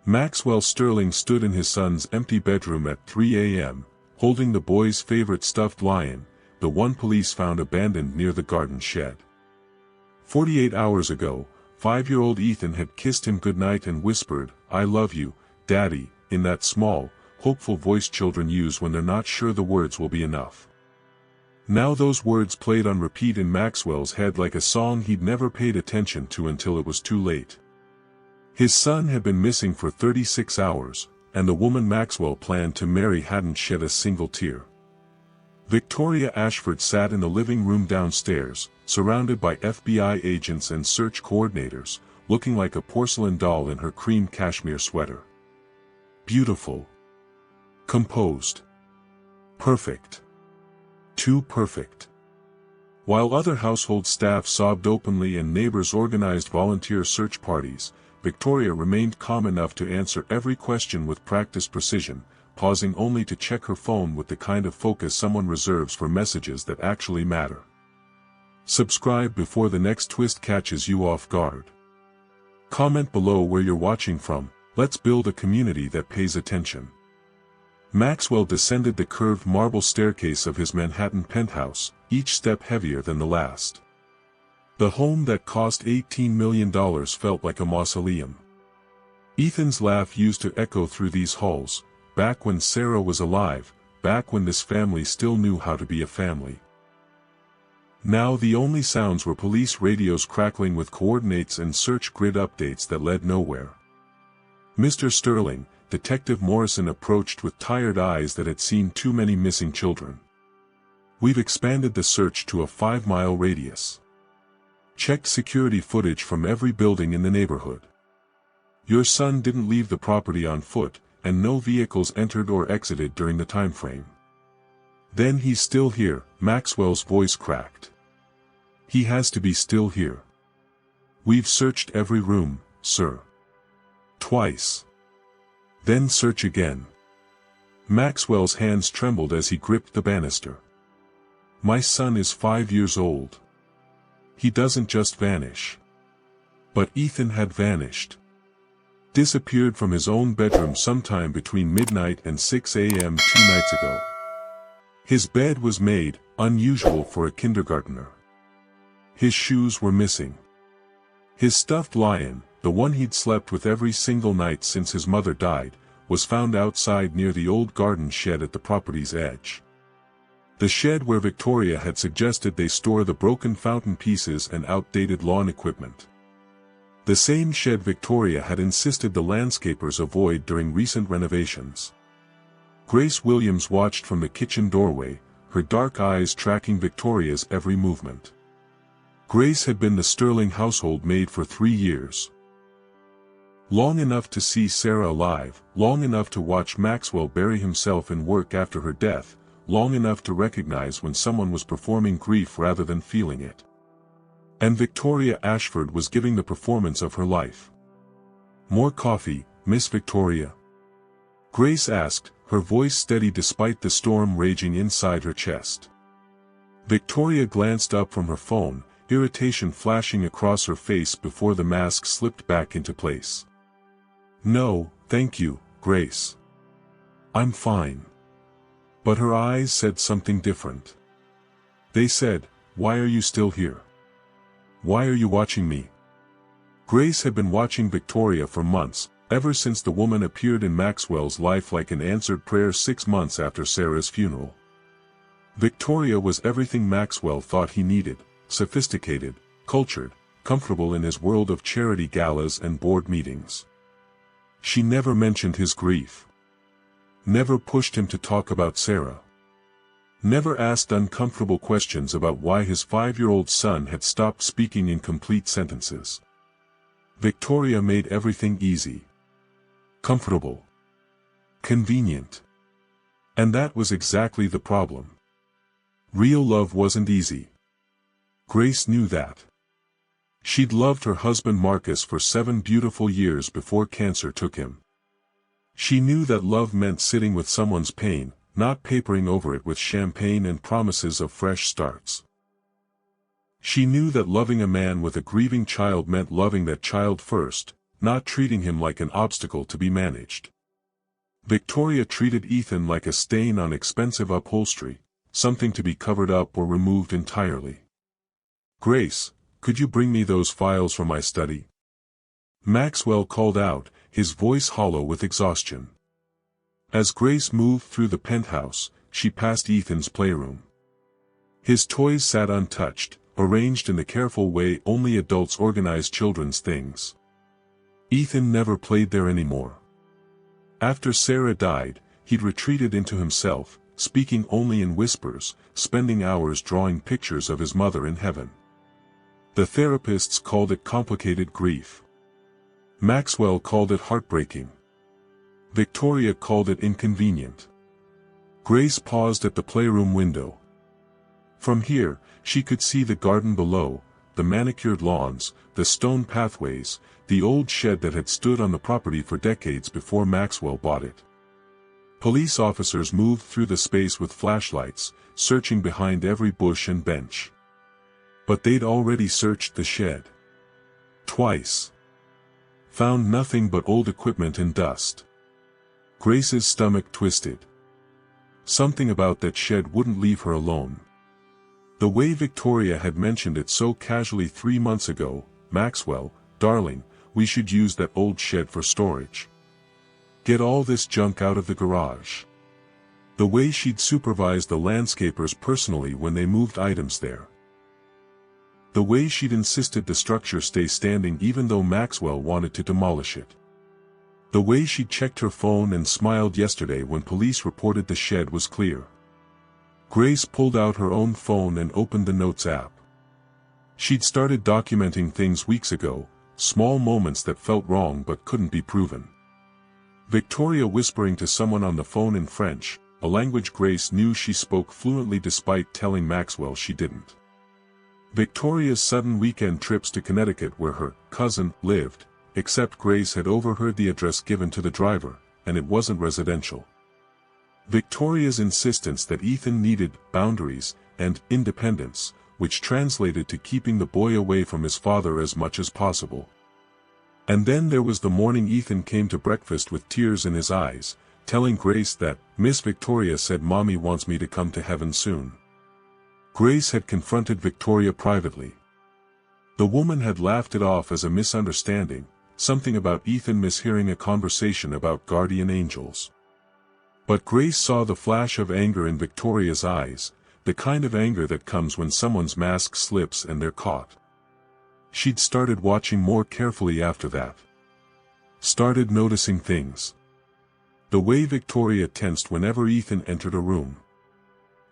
Maxwell Sterling stood in his son's empty bedroom at 3 a.m., holding the boy's favorite stuffed lion, the one police found abandoned near the garden shed. 48 hours ago, 5-year-old Ethan had kissed him goodnight and whispered, "I love you, Daddy," in that small, hopeful voice children use when they're not sure the words will be enough. Now those words played on repeat in Maxwell's head like a song he'd never paid attention to until it was too late. His son had been missing for 36 hours, and the woman Maxwell planned to marry hadn't shed a single tear. Victoria Ashford sat in the living room downstairs, surrounded by FBI agents and search coordinators, looking like a porcelain doll in her cream cashmere sweater. Beautiful. Composed. Perfect. Too perfect. While other household staff sobbed openly and neighbors organized volunteer search parties, Victoria remained calm enough to answer every question with practiced precision, pausing only to check her phone with the kind of focus someone reserves for messages that actually matter. Subscribe before the next twist catches you off guard. Comment below where you're watching from. Let's build a community that pays attention. Maxwell descended the curved marble staircase of his Manhattan penthouse, each step heavier than the last. The home that cost $18 million felt like a mausoleum. Ethan's laugh used to echo through these halls, back when Sarah was alive, back when this family still knew how to be a family. Now the only sounds were police radios crackling with coordinates and search grid updates that led nowhere. "Mr. Sterling," Detective Morrison approached with tired eyes that had seen too many missing children. "We've expanded the search to a 5-mile radius. Checked security footage from every building in the neighborhood. Your son didn't leave the property on foot, and no vehicles entered or exited during the time frame." "Then he's still here," Maxwell's voice cracked. "He has to be still here. We've searched every room, sir. Twice. Then search again." Maxwell's hands trembled as he gripped the banister. "My son is 5 years old. He doesn't just vanish." But Ethan had vanished. Disappeared from his own bedroom sometime between midnight and 6 a.m. 2 nights ago. His bed was made, unusual for a kindergartner. His shoes were missing. His stuffed lion, the one he'd slept with every single night since his mother died, was found outside near the old garden shed at the property's edge. The shed where Victoria had suggested they store the broken fountain pieces and outdated lawn equipment. The same shed Victoria had insisted the landscapers avoid during recent renovations. Grace Williams watched from the kitchen doorway, her dark eyes tracking Victoria's every movement. Grace had been the Sterling household maid for 3 years. Long enough to see Sarah alive, long enough to watch Maxwell bury himself in work after her death, long enough to recognize when someone was performing grief rather than feeling it. And Victoria Ashford was giving the performance of her life. "More coffee, Miss Victoria?" Grace asked, her voice steady despite the storm raging inside her chest. Victoria glanced up from her phone, irritation flashing across her face before the mask slipped back into place. "No, thank you, Grace. I'm fine." But her eyes said something different. They said, "Why are you still here? Why are you watching me?" Grace had been watching Victoria for months, ever since the woman appeared in Maxwell's life like an answered prayer 6 months after Sarah's funeral. Victoria was everything Maxwell thought he needed: sophisticated, cultured, comfortable in his world of charity galas and board meetings. She never mentioned his grief. Never pushed him to talk about Sarah. Never asked uncomfortable questions about why his 5-year-old son had stopped speaking in complete sentences. Victoria made everything easy. Comfortable. Convenient. And that was exactly the problem. Real love wasn't easy. Grace knew that. She'd loved her husband Marcus for 7 beautiful years before cancer took him. She knew that love meant sitting with someone's pain, not papering over it with champagne and promises of fresh starts. She knew that loving a man with a grieving child meant loving that child first, not treating him like an obstacle to be managed. Victoria treated Ethan like a stain on expensive upholstery, something to be covered up or removed entirely. "Grace, could you bring me those files from my study?" Maxwell called out, his voice hollow with exhaustion. As Grace moved through the penthouse, she passed Ethan's playroom. His toys sat untouched, arranged in the careful way only adults organize children's things. Ethan never played there anymore. After Sarah died, he'd retreated into himself, speaking only in whispers, spending hours drawing pictures of his mother in heaven. The therapists called it complicated grief. Maxwell called it heartbreaking. Victoria called it inconvenient. Grace paused at the playroom window. From here, she could see the garden below, the manicured lawns, the stone pathways, the old shed that had stood on the property for decades before Maxwell bought it. Police officers moved through the space with flashlights, searching behind every bush and bench. But they'd already searched the shed. Twice. Found nothing but old equipment and dust. Grace's stomach twisted. Something about that shed wouldn't leave her alone. The way Victoria had mentioned it so casually 3 months ago, "Maxwell, darling, we should use that old shed for storage. Get all this junk out of the garage." The way she'd supervised the landscapers personally when they moved items there. The way she'd insisted the structure stay standing even though Maxwell wanted to demolish it. The way she'd checked her phone and smiled yesterday when police reported the shed was clear. Grace pulled out her own phone and opened the Notes app. She'd started documenting things weeks ago, small moments that felt wrong but couldn't be proven. Victoria whispering to someone on the phone in French, a language Grace knew she spoke fluently despite telling Maxwell she didn't. Victoria's sudden weekend trips to Connecticut where her cousin lived, except Grace had overheard the address given to the driver, and it wasn't residential. Victoria's insistence that Ethan needed boundaries and independence, which translated to keeping the boy away from his father as much as possible. And then there was the morning Ethan came to breakfast with tears in his eyes, telling Grace that Miss Victoria said Mommy wants me to come to heaven soon. Grace had confronted Victoria privately. The woman had laughed it off as a misunderstanding, something about Ethan mishearing a conversation about guardian angels. But Grace saw the flash of anger in Victoria's eyes, the kind of anger that comes when someone's mask slips and they're caught. She'd started watching more carefully after that. Started noticing things. The way Victoria tensed whenever Ethan entered a room.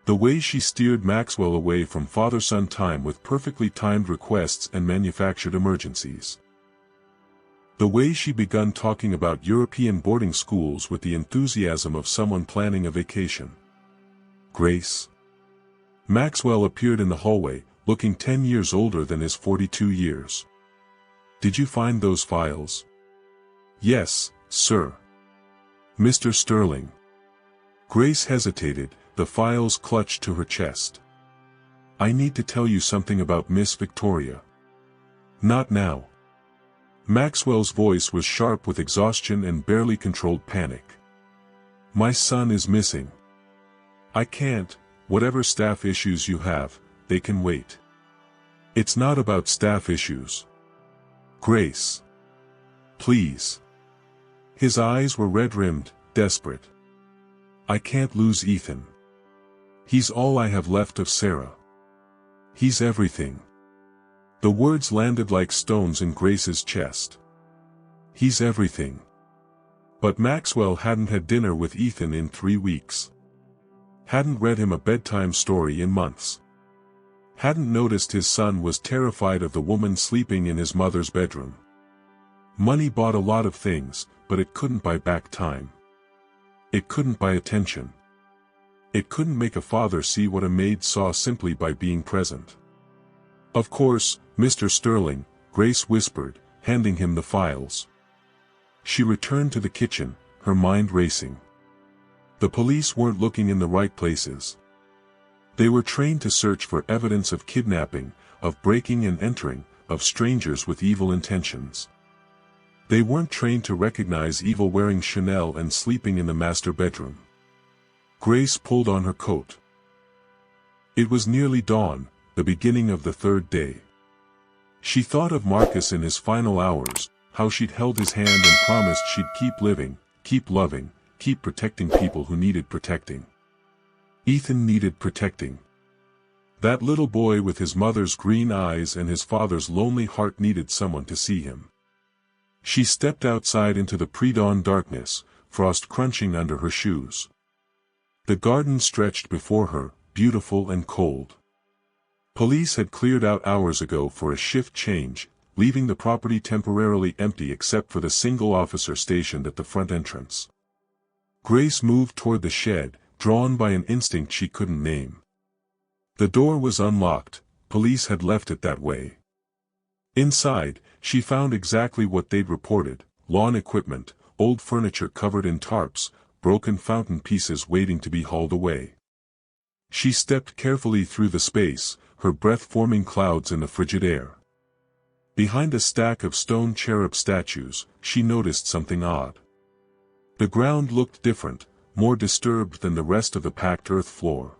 The way she steered Maxwell away from father-son time with perfectly timed requests and manufactured emergencies. The way she begun talking about European boarding schools with the enthusiasm of someone planning a vacation. Grace. Maxwell appeared in the hallway, looking 10 years older than his 42 years. "Did you find those files?" "Yes, sir." "Mr. Sterling." Grace hesitated, the files clutched to her chest. "I need to tell you something about Miss Victoria." "Not now." Maxwell's voice was sharp with exhaustion and barely controlled panic. "My son is missing. I can't, whatever staff issues you have, they can wait." "It's not about staff issues. Grace. Please." His eyes were red-rimmed, desperate. "I can't lose Ethan. He's all I have left of Sarah. He's everything." The words landed like stones in Grace's chest. He's everything. But Maxwell hadn't had dinner with Ethan in 3 weeks. Hadn't read him a bedtime story in months. Hadn't noticed his son was terrified of the woman sleeping in his mother's bedroom. Money bought a lot of things, but it couldn't buy back time. It couldn't buy attention. It couldn't make a father see what a maid saw simply by being present. "Of course, Mr. Sterling," Grace whispered, handing him the files. She returned to the kitchen, her mind racing. The police weren't looking in the right places. They were trained to search for evidence of kidnapping, of breaking and entering, of strangers with evil intentions. They weren't trained to recognize evil wearing Chanel and sleeping in the master bedroom. Grace pulled on her coat. It was nearly dawn, the beginning of the third day. She thought of Marcus in his final hours, how she'd held his hand and promised she'd keep living, keep loving, keep protecting people who needed protecting. Ethan needed protecting. That little boy with his mother's green eyes and his father's lonely heart needed someone to see him. She stepped outside into the pre-dawn darkness, frost crunching under her shoes. The garden stretched before her, beautiful and cold. Police had cleared out hours ago for a shift change, leaving the property temporarily empty except for the single officer stationed at the front entrance. Grace moved toward the shed, drawn by an instinct she couldn't name. The door was unlocked, police had left it that way. Inside, she found exactly what they'd reported: lawn equipment, old furniture covered in tarps, broken fountain pieces waiting to be hauled away. She stepped carefully through the space, her breath forming clouds in the frigid air. Behind a stack of stone cherub statues, she noticed something odd. The ground looked different, more disturbed than the rest of the packed earth floor.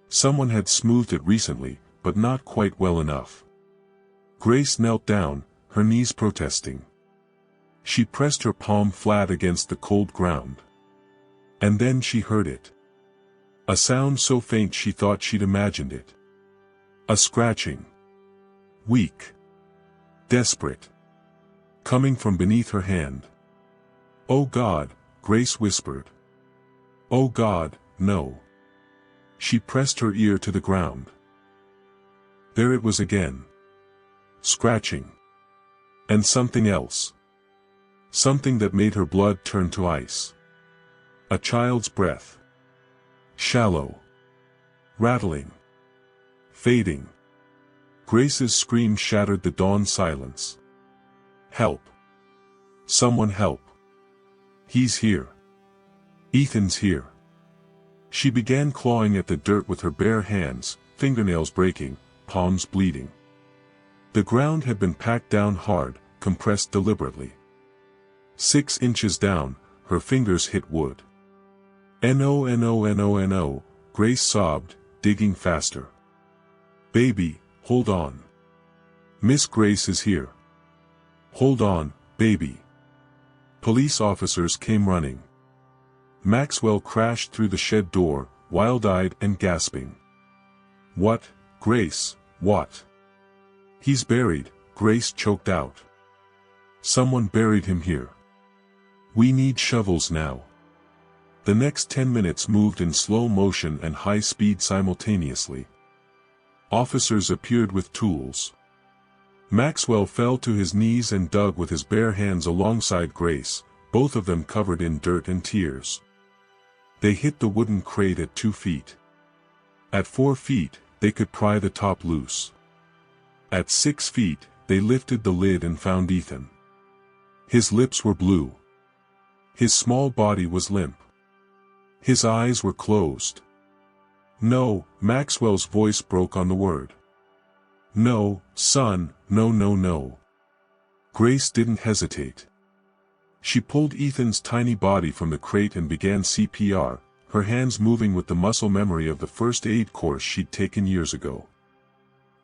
Someone had smoothed it recently, but not quite well enough. Grace knelt down, her knees protesting. She pressed her palm flat against the cold ground. And then she heard it. A sound so faint she thought she'd imagined it. A scratching. Weak. Desperate. Coming from beneath her hand. "Oh God," Grace whispered. "Oh God, no." She pressed her ear to the ground. There it was again. Scratching. And something else. Something that made her blood turn to ice. A child's breath. Shallow. Rattling. Fading. Grace's scream shattered the dawn silence. "Help. Someone help. He's here. Ethan's here." She began clawing at the dirt with her bare hands, fingernails breaking, palms bleeding. The ground had been packed down hard, compressed deliberately. 6 inches down, her fingers hit wood. "No, no, no, no," Grace sobbed, digging faster. "Baby, hold on. Miss Grace is here. Hold on, baby." Police officers came running. Maxwell crashed through the shed door, wild-eyed and gasping. "What, Grace, what?" "He's buried," Grace choked out. "Someone buried him here. We need shovels now." The next 10 minutes moved in slow motion and high speed simultaneously. Officers appeared with tools. Maxwell fell to his knees and dug with his bare hands alongside Grace, both of them covered in dirt and tears. They hit the wooden crate at 2 feet. At 4 feet, they could pry the top loose. At 6 feet, they lifted the lid and found Ethan. His lips were blue. His small body was limp. His eyes were closed. "No," Maxwell's voice broke on the word. "No, son, no, no, no." Grace didn't hesitate. She pulled Ethan's tiny body from the crate and began CPR, her hands moving with the muscle memory of the first aid course she'd taken years ago.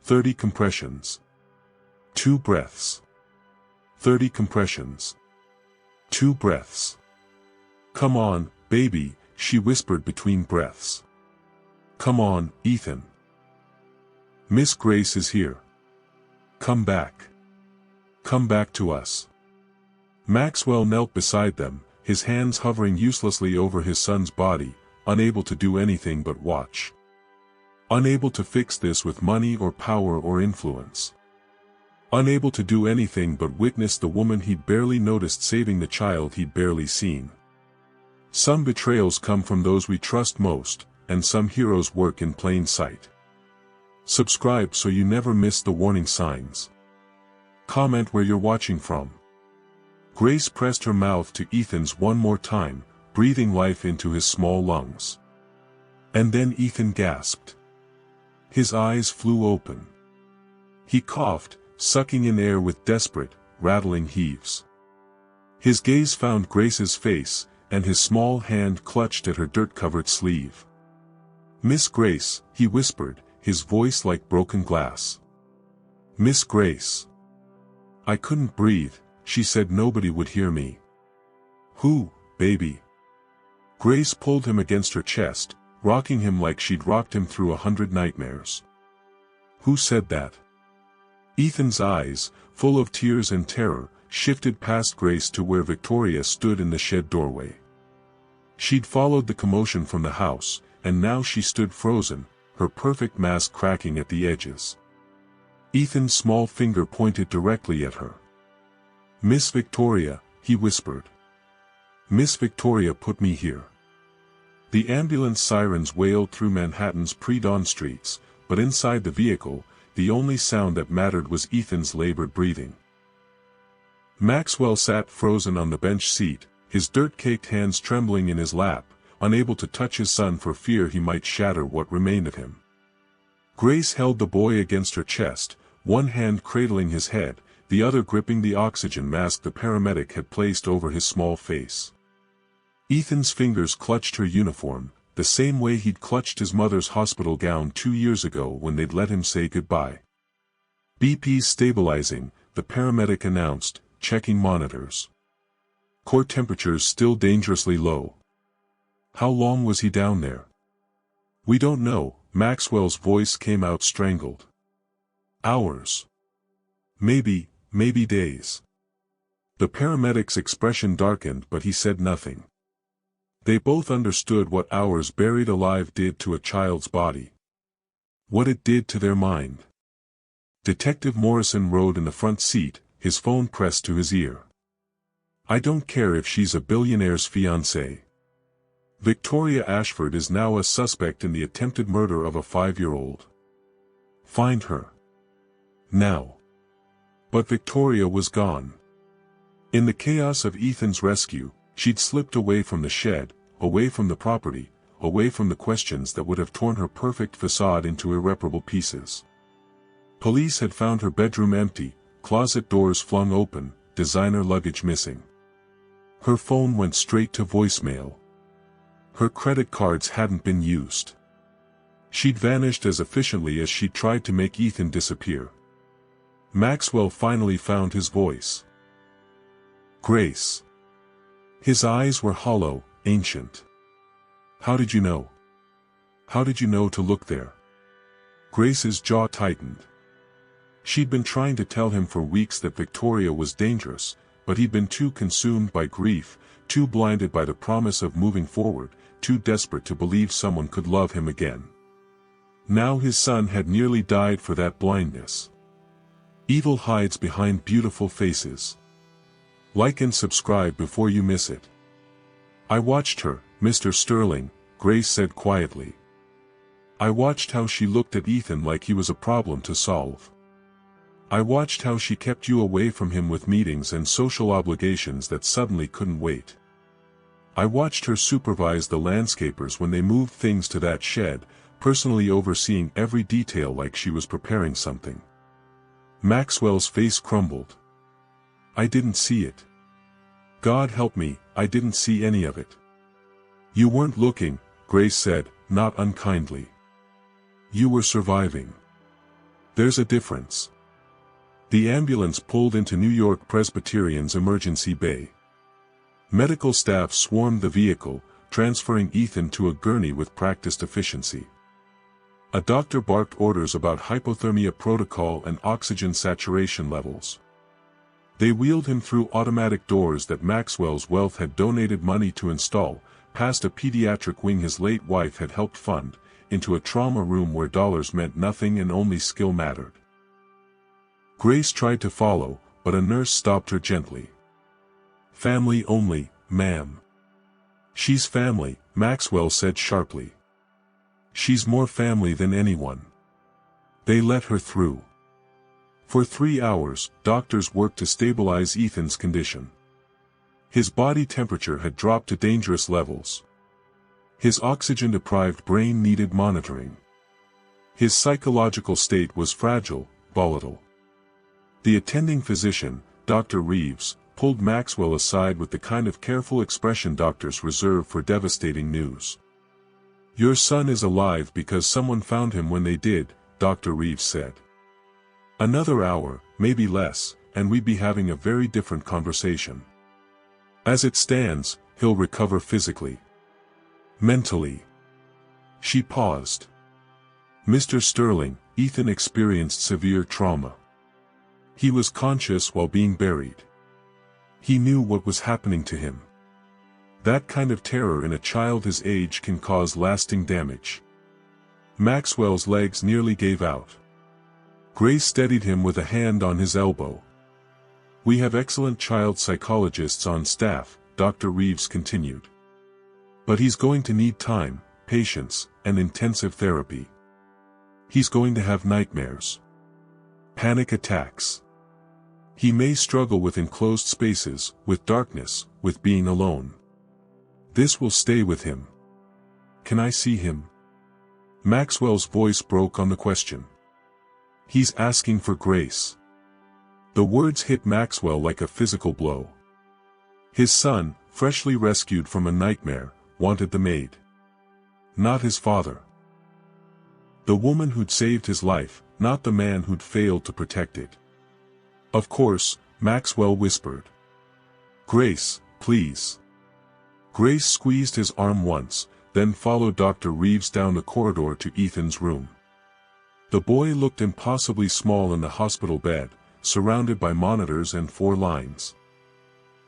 30 compressions. 2 breaths. 30 compressions. 2 breaths. "Come on, baby," she whispered between breaths. "Come on, Ethan. Miss Grace is here. Come back. Come back to us." Maxwell knelt beside them, his hands hovering uselessly over his son's body, unable to do anything but watch. Unable to fix this with money or power or influence. Unable to do anything but witness the woman he'd barely noticed saving the child he'd barely seen. Some betrayals come from those we trust most, and some heroes work in plain sight. Subscribe so you never miss the warning signs. Comment where you're watching from. Grace pressed her mouth to Ethan's one more time, breathing life into his small lungs. And then Ethan gasped. His eyes flew open. He coughed, sucking in air with desperate, rattling heaves. His gaze found Grace's face, and his small hand clutched at her dirt-covered sleeve. "Miss Grace," he whispered, his voice like broken glass. "Miss Grace." "I couldn't breathe," she said. "Nobody would hear me." "Who, baby?" Grace pulled him against her chest, rocking him like she'd rocked him through 100 nightmares. "Who said that?" Ethan's eyes, full of tears and terror, shifted past Grace to where Victoria stood in the shed doorway. She'd followed the commotion from the house, and now she stood frozen, her perfect mask cracking at the edges. Ethan's small finger pointed directly at her. "Miss Victoria," he whispered. "Miss Victoria put me here." The ambulance sirens wailed through Manhattan's pre-dawn streets, but inside the vehicle, the only sound that mattered was Ethan's labored breathing. Maxwell sat frozen on the bench seat, his dirt-caked hands trembling in his lap, unable to touch his son for fear he might shatter what remained of him. Grace held the boy against her chest, one hand cradling his head, the other gripping the oxygen mask the paramedic had placed over his small face. Ethan's fingers clutched her uniform, the same way he'd clutched his mother's hospital gown 2 years ago when they'd let him say goodbye. "BP's stabilizing," the paramedic announced, checking monitors. "Core temperature's still dangerously low." "How long was he down there?" "We don't know," Maxwell's voice came out strangled. "Hours. Maybe days." The paramedic's expression darkened, but he said nothing. They both understood what hours buried alive did to a child's body. What it did to their mind. Detective Morrison rode in the front seat, his phone pressed to his ear. "I don't care if she's a billionaire's fiancée. Victoria Ashford is now a suspect in the attempted murder of a 5-year-old. Find her. Now." But Victoria was gone. In the chaos of Ethan's rescue, she'd slipped away from the shed, away from the property, away from the questions that would have torn her perfect facade into irreparable pieces. Police had found her bedroom empty, closet doors flung open, designer luggage missing. Her phone went straight to voicemail. Her credit cards hadn't been used. She'd vanished as efficiently as she'd tried to make Ethan disappear. Maxwell finally found his voice. "Grace." His eyes were hollow, ancient. "How did you know? How did you know to look there?" Grace's jaw tightened. She'd been trying to tell him for weeks that Victoria was dangerous, but he'd been too consumed by grief, too blinded by the promise of moving forward, too desperate to believe someone could love him again. Now his son had nearly died for that blindness. Evil hides behind beautiful faces. Like and subscribe before you miss it. "I watched her, Mr. Sterling," Grace said quietly. "I watched how she looked at Ethan like he was a problem to solve. I watched how she kept you away from him with meetings and social obligations that suddenly couldn't wait. I watched her supervise the landscapers when they moved things to that shed, personally overseeing every detail like she was preparing something." Maxwell's face crumbled. "I didn't see it. God help me, I didn't see any of it." "You weren't looking," Grace said, not unkindly. "You were surviving. There's a difference." The ambulance pulled into New York Presbyterian's emergency bay. Medical staff swarmed the vehicle, transferring Ethan to a gurney with practiced efficiency. A doctor barked orders about hypothermia protocol and oxygen saturation levels. They wheeled him through automatic doors that Maxwell's wealth had donated money to install, past a pediatric wing his late wife had helped fund, into a trauma room where dollars meant nothing and only skill mattered. Grace tried to follow, but a nurse stopped her gently. "Family only, ma'am." "She's family," Maxwell said sharply. "She's more family than anyone." They let her through. For 3 hours, doctors worked to stabilize Ethan's condition. His body temperature had dropped to dangerous levels. His oxygen-deprived brain needed monitoring. His psychological state was fragile, volatile. The attending physician, Dr. Reeves, pulled Maxwell aside with the kind of careful expression doctors reserve for devastating news. "Your son is alive because someone found him when they did," Dr. Reeves said. "Another hour, maybe less, and we'd be having a very different conversation. As it stands, he'll recover physically. Mentally." She paused. "Mr. Sterling, Ethan experienced severe trauma. He was conscious while being buried. He knew what was happening to him. That kind of terror in a child his age can cause lasting damage." Maxwell's legs nearly gave out. Grace steadied him with a hand on his elbow. "We have excellent child psychologists on staff," Dr. Reeves continued. "But he's going to need time, patience, and intensive therapy. He's going to have nightmares. Panic attacks. He may struggle with enclosed spaces, with darkness, with being alone. This will stay with him. Can I see him?" Maxwell's voice broke on the question. "He's asking for Grace." The words hit Maxwell like a physical blow. His son, freshly rescued from a nightmare, wanted the maid. Not his father. The woman who'd saved his life, not the man who'd failed to protect it. "Of course," Maxwell whispered. "Grace, please." Grace squeezed his arm once, then followed Dr. Reeves down the corridor to Ethan's room. The boy looked impossibly small in the hospital bed, surrounded by monitors and 4 lines.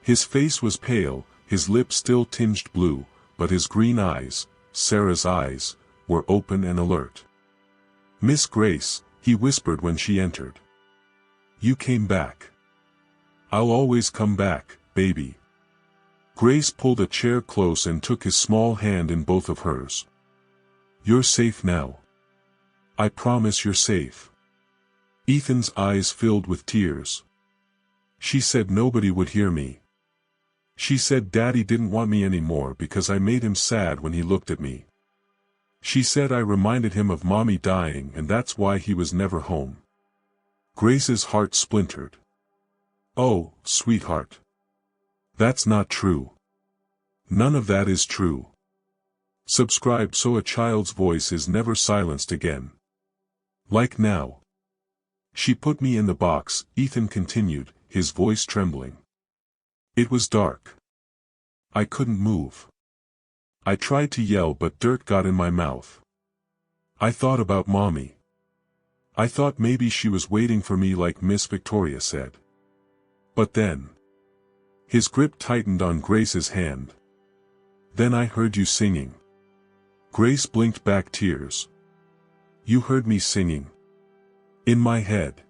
His face was pale, his lips still tinged blue, but his green eyes, Sarah's eyes, were open and alert. "Miss Grace," he whispered when she entered. "You came back. I'll always come back, baby." Grace pulled a chair close and took his small hand in both of hers. "You're safe now. I promise you're safe." Ethan's eyes filled with tears. "She said nobody would hear me. She said Daddy didn't want me anymore because I made him sad when he looked at me. She said I reminded him of Mommy dying and that's why he was never home." Grace's heart splintered. "Oh, sweetheart. That's not true. None of that is true. Subscribe so a child's voice is never silenced again. Like now." "She put me in the box," Ethan continued, his voice trembling. "It was dark. I couldn't move. I tried to yell but dirt got in my mouth. I thought about Mommy. I thought maybe she was waiting for me like Miss Victoria said. But then..." His grip tightened on Grace's hand. "Then I heard you singing." Grace blinked back tears. "You heard me singing. In my head.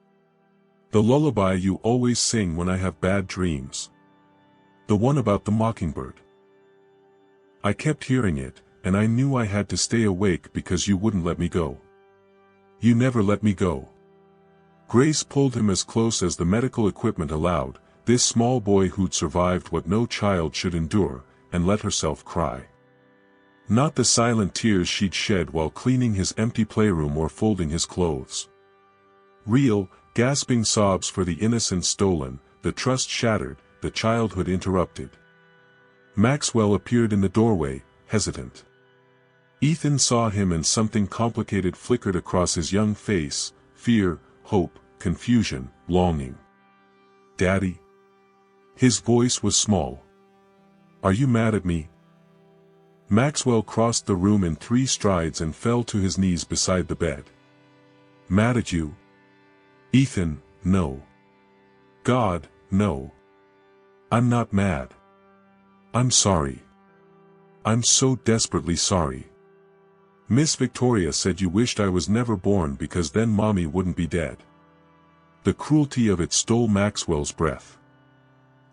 The lullaby you always sing when I have bad dreams. The one about the mockingbird. I kept hearing it, and I knew I had to stay awake because you wouldn't let me go. You never let me go." Grace pulled him as close as the medical equipment allowed, this small boy who'd survived what no child should endure, and let herself cry. Not the silent tears she'd shed while cleaning his empty playroom or folding his clothes. Real, gasping sobs for the innocence stolen, the trust shattered, the childhood interrupted. Maxwell appeared in the doorway, hesitant. Ethan saw him and something complicated flickered across his young face: fear, hope, confusion, longing. "Daddy?" His voice was small. "Are you mad at me?" Maxwell crossed the room in 3 strides and fell to his knees beside the bed. "Mad at you? Ethan, no. God, no. I'm not mad. I'm sorry. I'm so desperately sorry. Miss Victoria said you wished I was never born because then Mommy wouldn't be dead." The cruelty of it stole Maxwell's breath.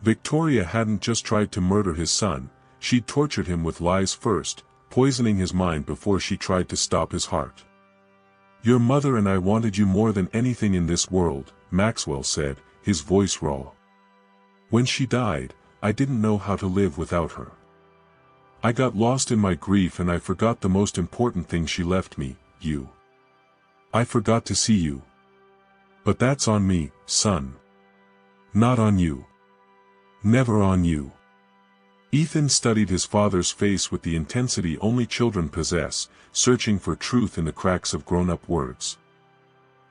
Victoria hadn't just tried to murder his son, she'd tortured him with lies first, poisoning his mind before she tried to stop his heart. "Your mother and I wanted you more than anything in this world," Maxwell said, his voice raw. "When she died, I didn't know how to live without her. I got lost in my grief and I forgot the most important thing she left me, you. I forgot to see you. But that's on me, son. Not on you." Never on you. Ethan studied his father's face with the intensity only children possess, searching for truth in the cracks of grown-up words.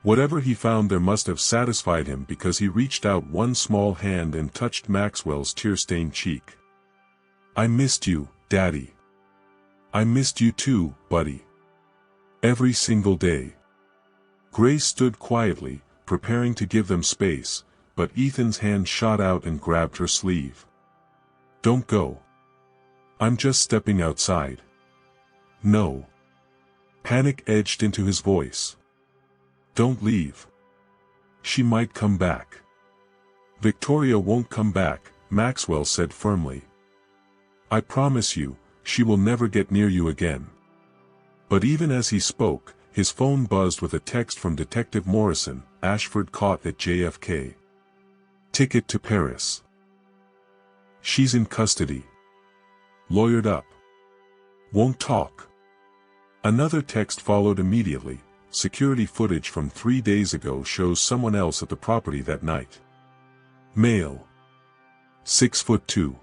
Whatever he found there must have satisfied him because he reached out one small hand and touched Maxwell's tear-stained cheek. "I missed you, Daddy. I missed you too, buddy. Every single day." Grace stood quietly, preparing to give them space, but Ethan's hand shot out and grabbed her sleeve. "Don't go. I'm just stepping outside." "No." Panic edged into his voice. "Don't leave. She might come back." "Victoria won't come back," Maxwell said firmly. "I promise you, she will never get near you again." But even as he spoke, his phone buzzed with a text from Detective Morrison, Ashford caught at JFK. "Ticket to Paris. She's in custody. Lawyered up. Won't talk." Another text followed immediately. Security footage from 3 days ago shows someone else at the property that night. Male. 6'2".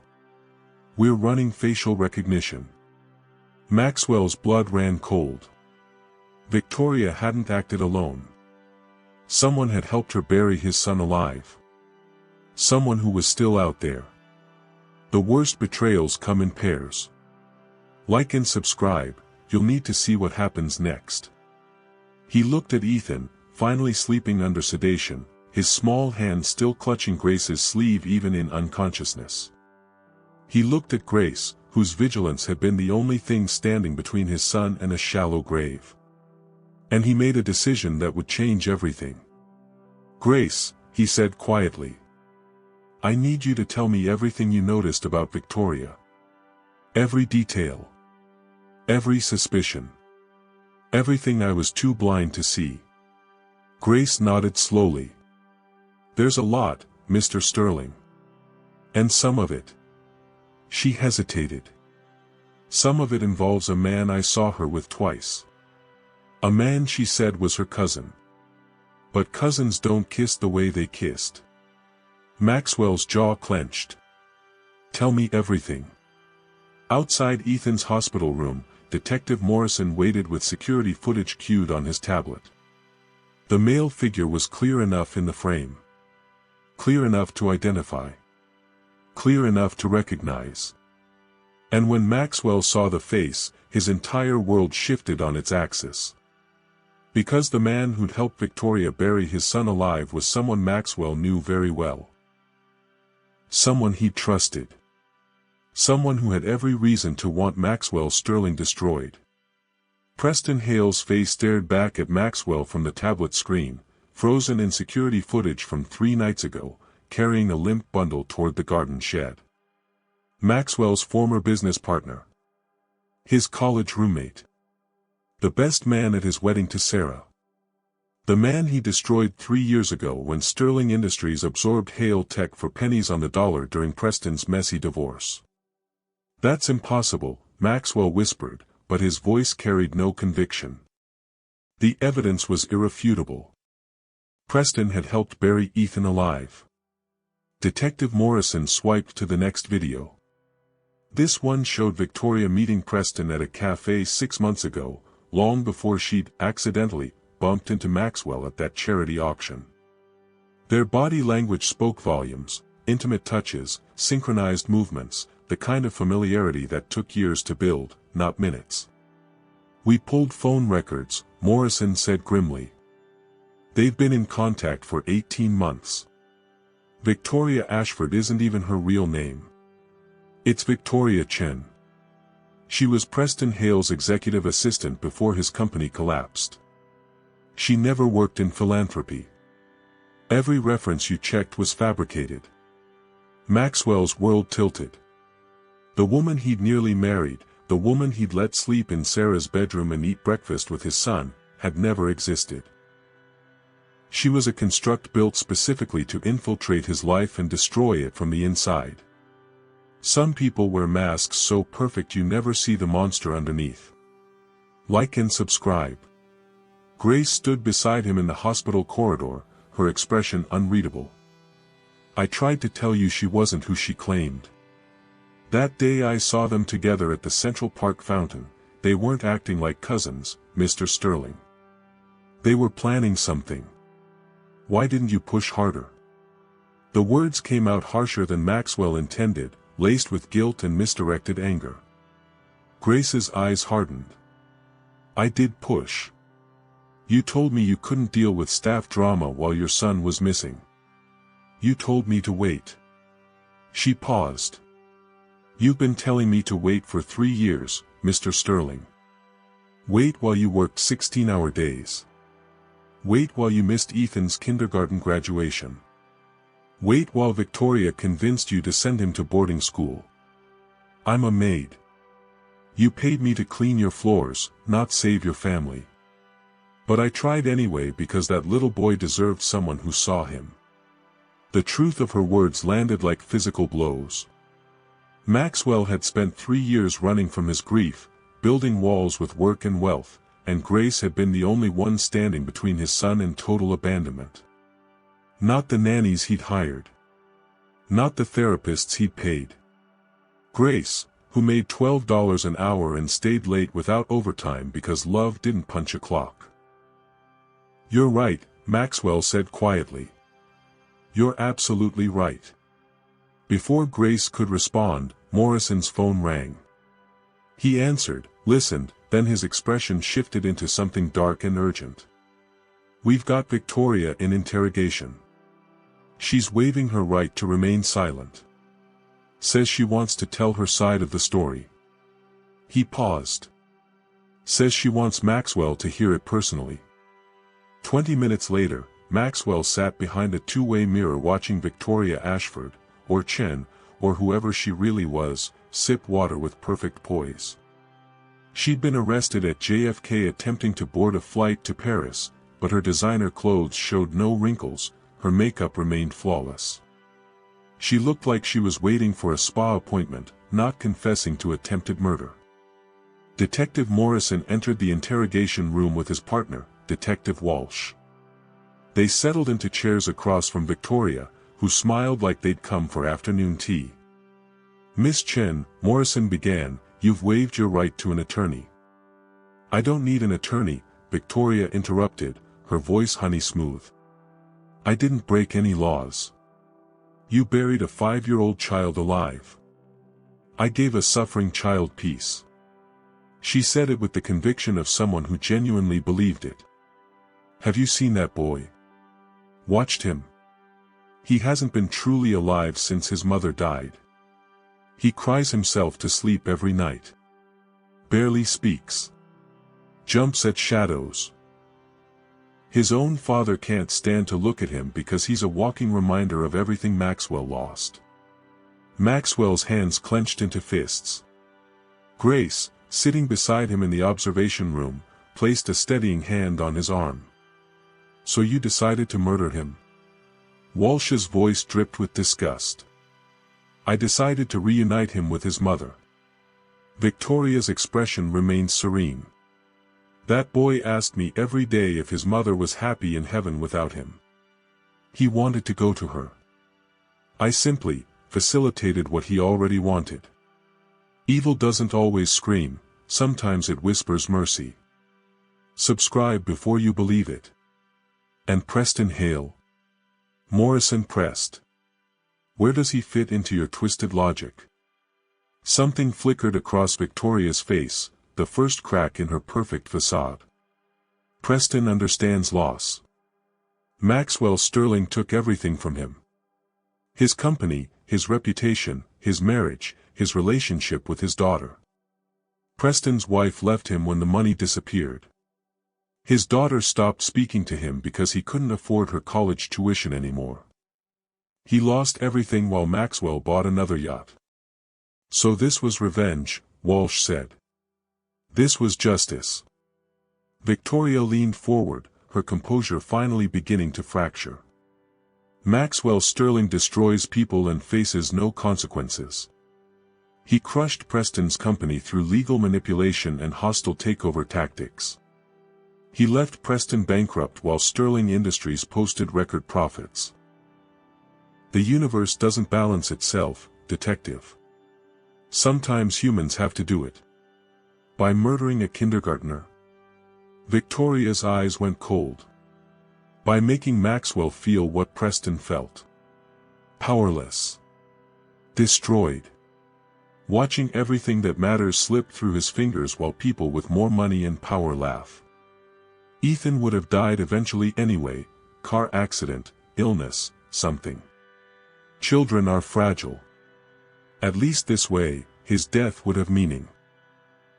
We're running facial recognition. Maxwell's blood ran cold. Victoria hadn't acted alone. Someone had helped her bury his son alive. Someone who was still out there. The worst betrayals come in pairs. Like and subscribe, you'll need to see what happens next. He looked at Ethan, finally sleeping under sedation, his small hand still clutching Grace's sleeve even in unconsciousness. He looked at Grace, whose vigilance had been the only thing standing between his son and a shallow grave. And he made a decision that would change everything. "Grace," he said quietly. "I need you to tell me everything you noticed about Victoria. Every detail. Every suspicion. Everything I was too blind to see." Grace nodded slowly. "There's a lot, Mr. Sterling. And some of it." She hesitated. "Some of it involves a man I saw her with twice. A man she said was her cousin. But cousins don't kiss the way they kissed." Maxwell's jaw clenched. "Tell me everything." Outside Ethan's hospital room, Detective Morrison waited with security footage queued on his tablet. The male figure was clear enough in the frame. Clear enough to identify. Clear enough to recognize. And when Maxwell saw the face, his entire world shifted on its axis. Because the man who'd helped Victoria bury his son alive was someone Maxwell knew very well. Someone he trusted. Someone who had every reason to want Maxwell Sterling destroyed. Preston Hale's face stared back at Maxwell from the tablet screen, frozen in security footage from 3 nights ago, carrying a limp bundle toward the garden shed. Maxwell's former business partner. His college roommate. The best man at his wedding to Sarah. The man he destroyed 3 years ago when Sterling Industries absorbed Hale Tech for pennies on the dollar during Preston's messy divorce. "That's impossible," Maxwell whispered, but his voice carried no conviction. The evidence was irrefutable. Preston had helped bury Ethan alive. Detective Morrison swiped to the next video. This one showed Victoria meeting Preston at a cafe 6 months ago, long before she'd accidentally bumped into Maxwell at that charity auction. Their body language spoke volumes, intimate touches, synchronized movements, the kind of familiarity that took years to build, not minutes. "We pulled phone records," Morrison said grimly. "They've been in contact for 18 months. Victoria Ashford isn't even her real name. It's Victoria Chen. She was Preston Hale's executive assistant before his company collapsed. She never worked in philanthropy. Every reference you checked was fabricated." Maxwell's world tilted. The woman he'd nearly married, the woman he'd let sleep in Sarah's bedroom and eat breakfast with his son, had never existed. She was a construct built specifically to infiltrate his life and destroy it from the inside. Some people wear masks so perfect you never see the monster underneath. Like and subscribe. Grace stood beside him in the hospital corridor, her expression unreadable. I tried to tell you she wasn't who she claimed. That day I saw them together at the Central Park fountain. They weren't acting like cousins, Mr. Sterling. They were planning something. Why didn't you push harder?" The words came out harsher than Maxwell intended, laced with guilt and misdirected anger. Grace's eyes hardened. "I did push. You told me you couldn't deal with staff drama while your son was missing. You told me to wait." She paused. "You've been telling me to wait for 3 years, Mr. Sterling. Wait while you worked 16-hour days. Wait while you missed Ethan's kindergarten graduation. Wait while Victoria convinced you to send him to boarding school. I'm a maid. You paid me to clean your floors, not save your family. But I tried anyway because that little boy deserved someone who saw him." The truth of her words landed like physical blows. Maxwell had spent 3 years running from his grief, building walls with work and wealth, and Grace had been the only one standing between his son and total abandonment. Not the nannies he'd hired. Not the therapists he'd paid. Grace, who made $12 an hour and stayed late without overtime because love didn't punch a clock. "You're right," Maxwell said quietly. "You're absolutely right." Before Grace could respond, Morrison's phone rang. He answered, listened, then his expression shifted into something dark and urgent. "We've got Victoria in interrogation. She's waiving her right to remain silent. Says she wants to tell her side of the story." He paused. "Says she wants Maxwell to hear it personally." 20 minutes later, Maxwell sat behind a two-way mirror watching Victoria Ashford, or Chen, or whoever she really was, sip water with perfect poise. She'd been arrested at JFK attempting to board a flight to Paris, but her designer clothes showed no wrinkles, her makeup remained flawless. She looked like she was waiting for a spa appointment, not confessing to attempted murder. Detective Morrison entered the interrogation room with his partner, Detective Walsh. They settled into chairs across from Victoria, who smiled like they'd come for afternoon tea. "Miss Chen," Morrison began, "you've waived your right to an attorney." "I don't need an attorney," Victoria interrupted, her voice honey smooth. "I didn't break any laws. You buried a 5-year-old child alive. I gave a suffering child peace." She said it with the conviction of someone who genuinely believed it. "Have you seen that boy? Watched him? He hasn't been truly alive since his mother died. He cries himself to sleep every night. Barely speaks. Jumps at shadows. His own father can't stand to look at him because he's a walking reminder of everything Maxwell lost." Maxwell's hands clenched into fists. Grace, sitting beside him in the observation room, placed a steadying hand on his arm. "So you decided to murder him?" Walsh's voice dripped with disgust. "I decided to reunite him with his mother." Victoria's expression remained serene. "That boy asked me every day if his mother was happy in heaven without him. He wanted to go to her. I simply facilitated what he already wanted. Evil doesn't always scream, sometimes it whispers mercy. Subscribe before you believe it." "And Preston Hale?" Morrison pressed. "Where does he fit into your twisted logic?" Something flickered across Victoria's face, the first crack in her perfect facade. "Preston understands loss. Maxwell Sterling took everything from him. His company, his reputation, his marriage, his relationship with his daughter. Preston's wife left him when the money disappeared. His daughter stopped speaking to him because he couldn't afford her college tuition anymore. He lost everything while Maxwell bought another yacht. So this was revenge," Walsh said. "This was justice." Victoria leaned forward, her composure finally beginning to fracture. "Maxwell Sterling destroys people and faces no consequences. He crushed Preston's company through legal manipulation and hostile takeover tactics. He left Preston bankrupt while Sterling Industries posted record profits. The universe doesn't balance itself, detective. Sometimes humans have to do it. By murdering a kindergartner. Victoria's eyes went cold. By making Maxwell feel what Preston felt. Powerless. Destroyed. Watching everything that matters slip through his fingers while people with more money and power laugh. Ethan would have died eventually anyway, car accident, illness, something. Children are fragile. At least this way, his death would have meaning.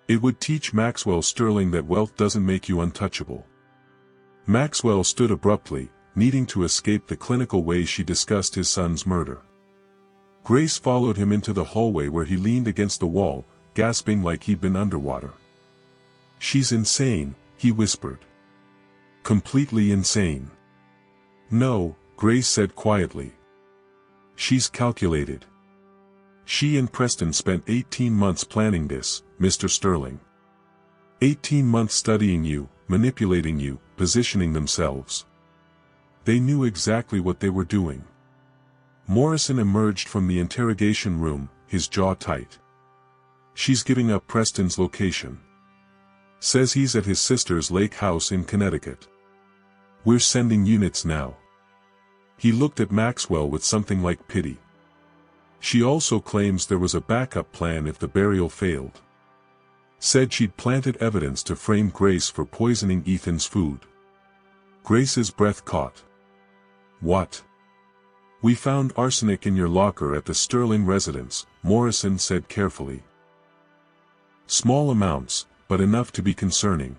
It would teach Maxwell Sterling that wealth doesn't make you untouchable. Maxwell stood abruptly, needing to escape the clinical way she discussed his son's murder. Grace followed him into the hallway where he leaned against the wall, gasping like he'd been underwater. "She's insane," he whispered. "Completely insane." "No," Grace said quietly. "She's calculated. She and Preston spent 18 months planning this, Mr. Sterling. 18 months studying you, manipulating you, positioning themselves. They knew exactly what they were doing." Morrison emerged from the interrogation room, his jaw tight. "She's giving up Preston's location. Says he's at his sister's lake house in Connecticut. We're sending units now." He looked at Maxwell with something like pity. "She also claims there was a backup plan if the burial failed. Said she'd planted evidence to frame Grace for poisoning Ethan's food." Grace's breath caught. "What?" "We found arsenic in your locker at the Sterling residence," Morrison said carefully. "Small amounts, but enough to be concerning.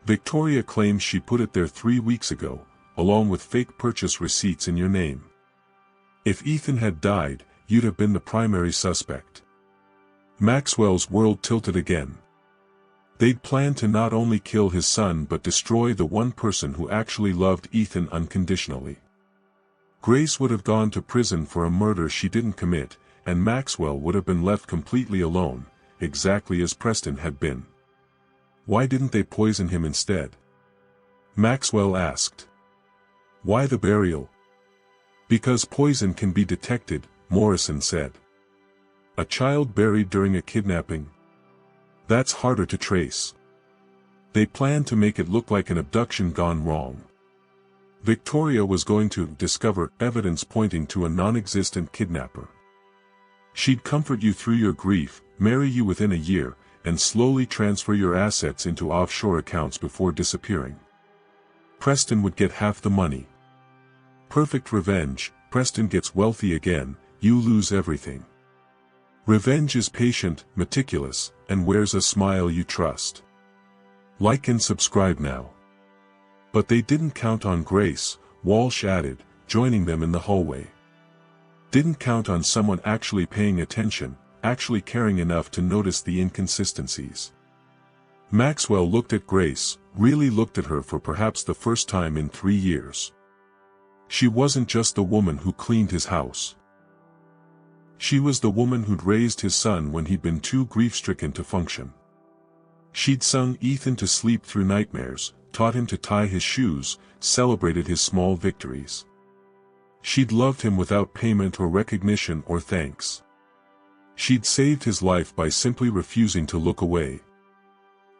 Victoria claims she put it there 3 weeks ago, along with fake purchase receipts in your name. If Ethan had died, you'd have been the primary suspect." Maxwell's world tilted again. They'd planned to not only kill his son but destroy the one person who actually loved Ethan unconditionally. Grace would have gone to prison for a murder she didn't commit, and Maxwell would have been left completely alone, exactly as Preston had been. Why didn't they poison him instead? Maxwell asked. "Why the burial?" "Because poison can be detected," Morrison said. "A child buried during a kidnapping? That's harder to trace. They planned to make it look like an abduction gone wrong. Victoria was going to discover evidence pointing to a non-existent kidnapper. She'd comfort you through your grief, marry you within a year, and slowly transfer your assets into offshore accounts before disappearing. Preston would get half the money. Perfect revenge. Preston gets wealthy again, you lose everything. Revenge is patient, meticulous, and wears a smile you trust. Like and subscribe now." "But they didn't count on Grace," Walsh added, joining them in the hallway. "Didn't count on someone actually paying attention, actually caring enough to notice the inconsistencies." Maxwell looked at Grace, really looked at her for perhaps the first time in 3 years. She wasn't just the woman who cleaned his house. She was the woman who'd raised his son when he'd been too grief-stricken to function. She'd sung Ethan to sleep through nightmares, taught him to tie his shoes, celebrated his small victories. She'd loved him without payment or recognition or thanks. She'd saved his life by simply refusing to look away.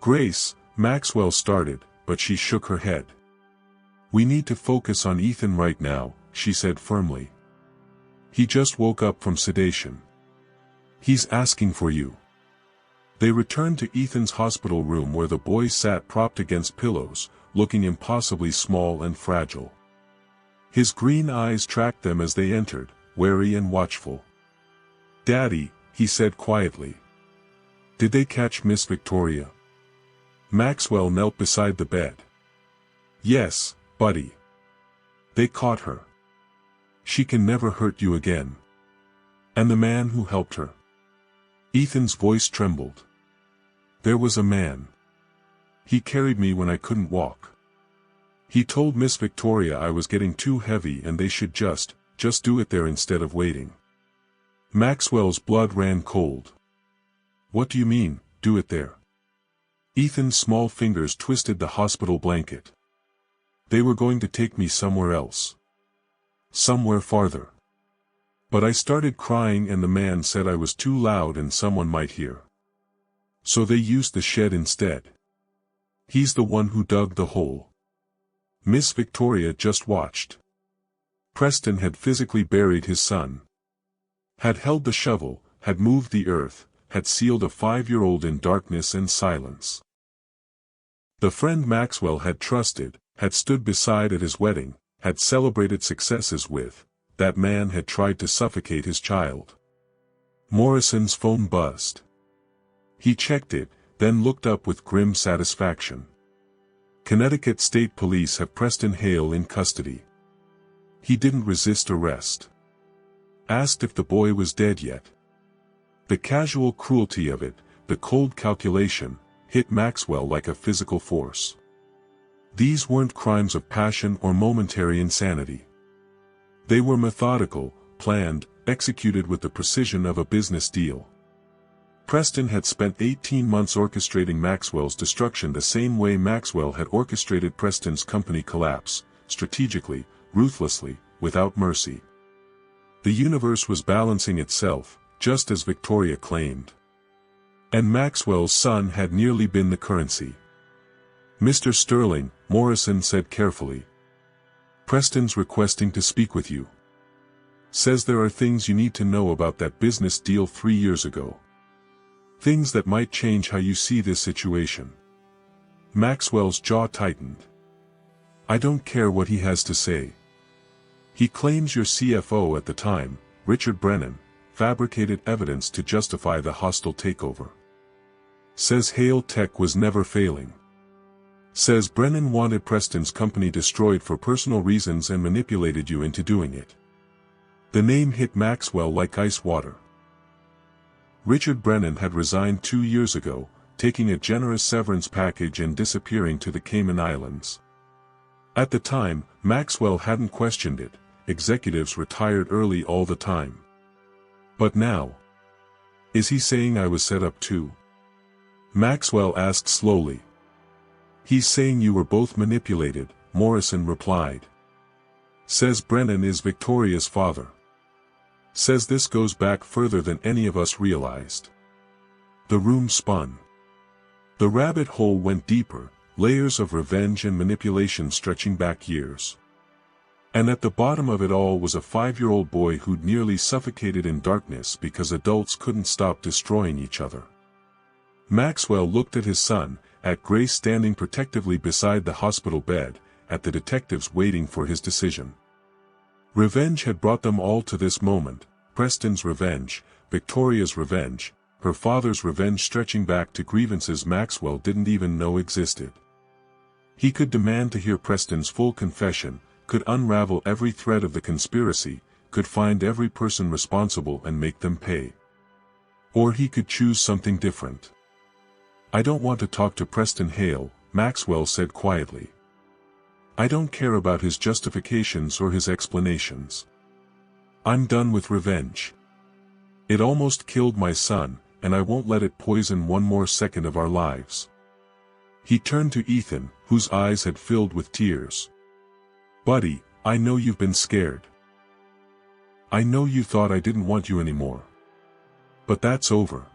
"Grace," Maxwell started, but she shook her head. "We need to focus on Ethan right now," she said firmly. "He just woke up from sedation. He's asking for you." They returned to Ethan's hospital room where the boy sat propped against pillows, looking impossibly small and fragile. His green eyes tracked them as they entered, wary and watchful. "Daddy," he said quietly. "Did they catch Miss Victoria?" Maxwell knelt beside the bed. "Yes, buddy. They caught her. She can never hurt you again." "And the man who helped her?" Ethan's voice trembled. "There was a man. He carried me when I couldn't walk. He told Miss Victoria I was getting too heavy and they should just do it there instead of waiting." Maxwell's blood ran cold. "What do you mean, do it there?" Ethan's small fingers twisted the hospital blanket. "They were going to take me somewhere else. Somewhere farther. But I started crying and the man said I was too loud and someone might hear. So they used the shed instead. He's the one who dug the hole. Miss Victoria just watched. Preston had physically buried his son. Had held the shovel, had moved the earth, had sealed a 5-year-old in darkness and silence. The friend Maxwell had trusted, had stood beside at his wedding, had celebrated successes with, that man had tried to suffocate his child. Morrison's phone buzzed. He checked it, then looked up with grim satisfaction. Connecticut State Police have Preston Hale in custody. He didn't resist arrest. Asked if the boy was dead yet. The casual cruelty of it, the cold calculation, hit Maxwell like a physical force. These weren't crimes of passion or momentary insanity. They were methodical, planned, executed with the precision of a business deal. Preston had spent 18 months orchestrating Maxwell's destruction the same way Maxwell had orchestrated Preston's company collapse, strategically, ruthlessly, without mercy. The universe was balancing itself, just as Victoria claimed. And Maxwell's son had nearly been the currency. "Mr. Sterling," Morrison said carefully. "Preston's requesting to speak with you. Says there are things you need to know about that business deal 3 years ago. Things that might change how you see this situation." Maxwell's jaw tightened. "I don't care what he has to say. He claims your CFO at the time, Richard Brennan, fabricated evidence to justify the hostile takeover. Says Hale Tech was never failing. Says Brennan wanted Preston's company destroyed for personal reasons and manipulated you into doing it." The name hit Maxwell like ice water. Richard Brennan had resigned 2 years ago, taking a generous severance package and disappearing to the Cayman Islands. At the time, Maxwell hadn't questioned it. Executives retired early all the time. But now? Is he saying I was set up too? Maxwell asked slowly. "He's saying you were both manipulated," Morrison replied. "Says Brennan is Victoria's father. Says this goes back further than any of us realized." The room spun. The rabbit hole went deeper, layers of revenge and manipulation stretching back years. And at the bottom of it all was a 5-year-old boy who'd nearly suffocated in darkness because adults couldn't stop destroying each other. Maxwell looked at his son, at Grace standing protectively beside the hospital bed, at the detectives waiting for his decision. Revenge had brought them all to this moment, Preston's revenge, Victoria's revenge, her father's revenge stretching back to grievances Maxwell didn't even know existed. He could demand to hear Preston's full confession, could unravel every thread of the conspiracy, could find every person responsible and make them pay. Or he could choose something different. "I don't want to talk to Preston Hale," Maxwell said quietly. "I don't care about his justifications or his explanations. I'm done with revenge. It almost killed my son, and I won't let it poison one more second of our lives." He turned to Ethan, whose eyes had filled with tears. "Buddy, I know you've been scared. I know you thought I didn't want you anymore. But that's over.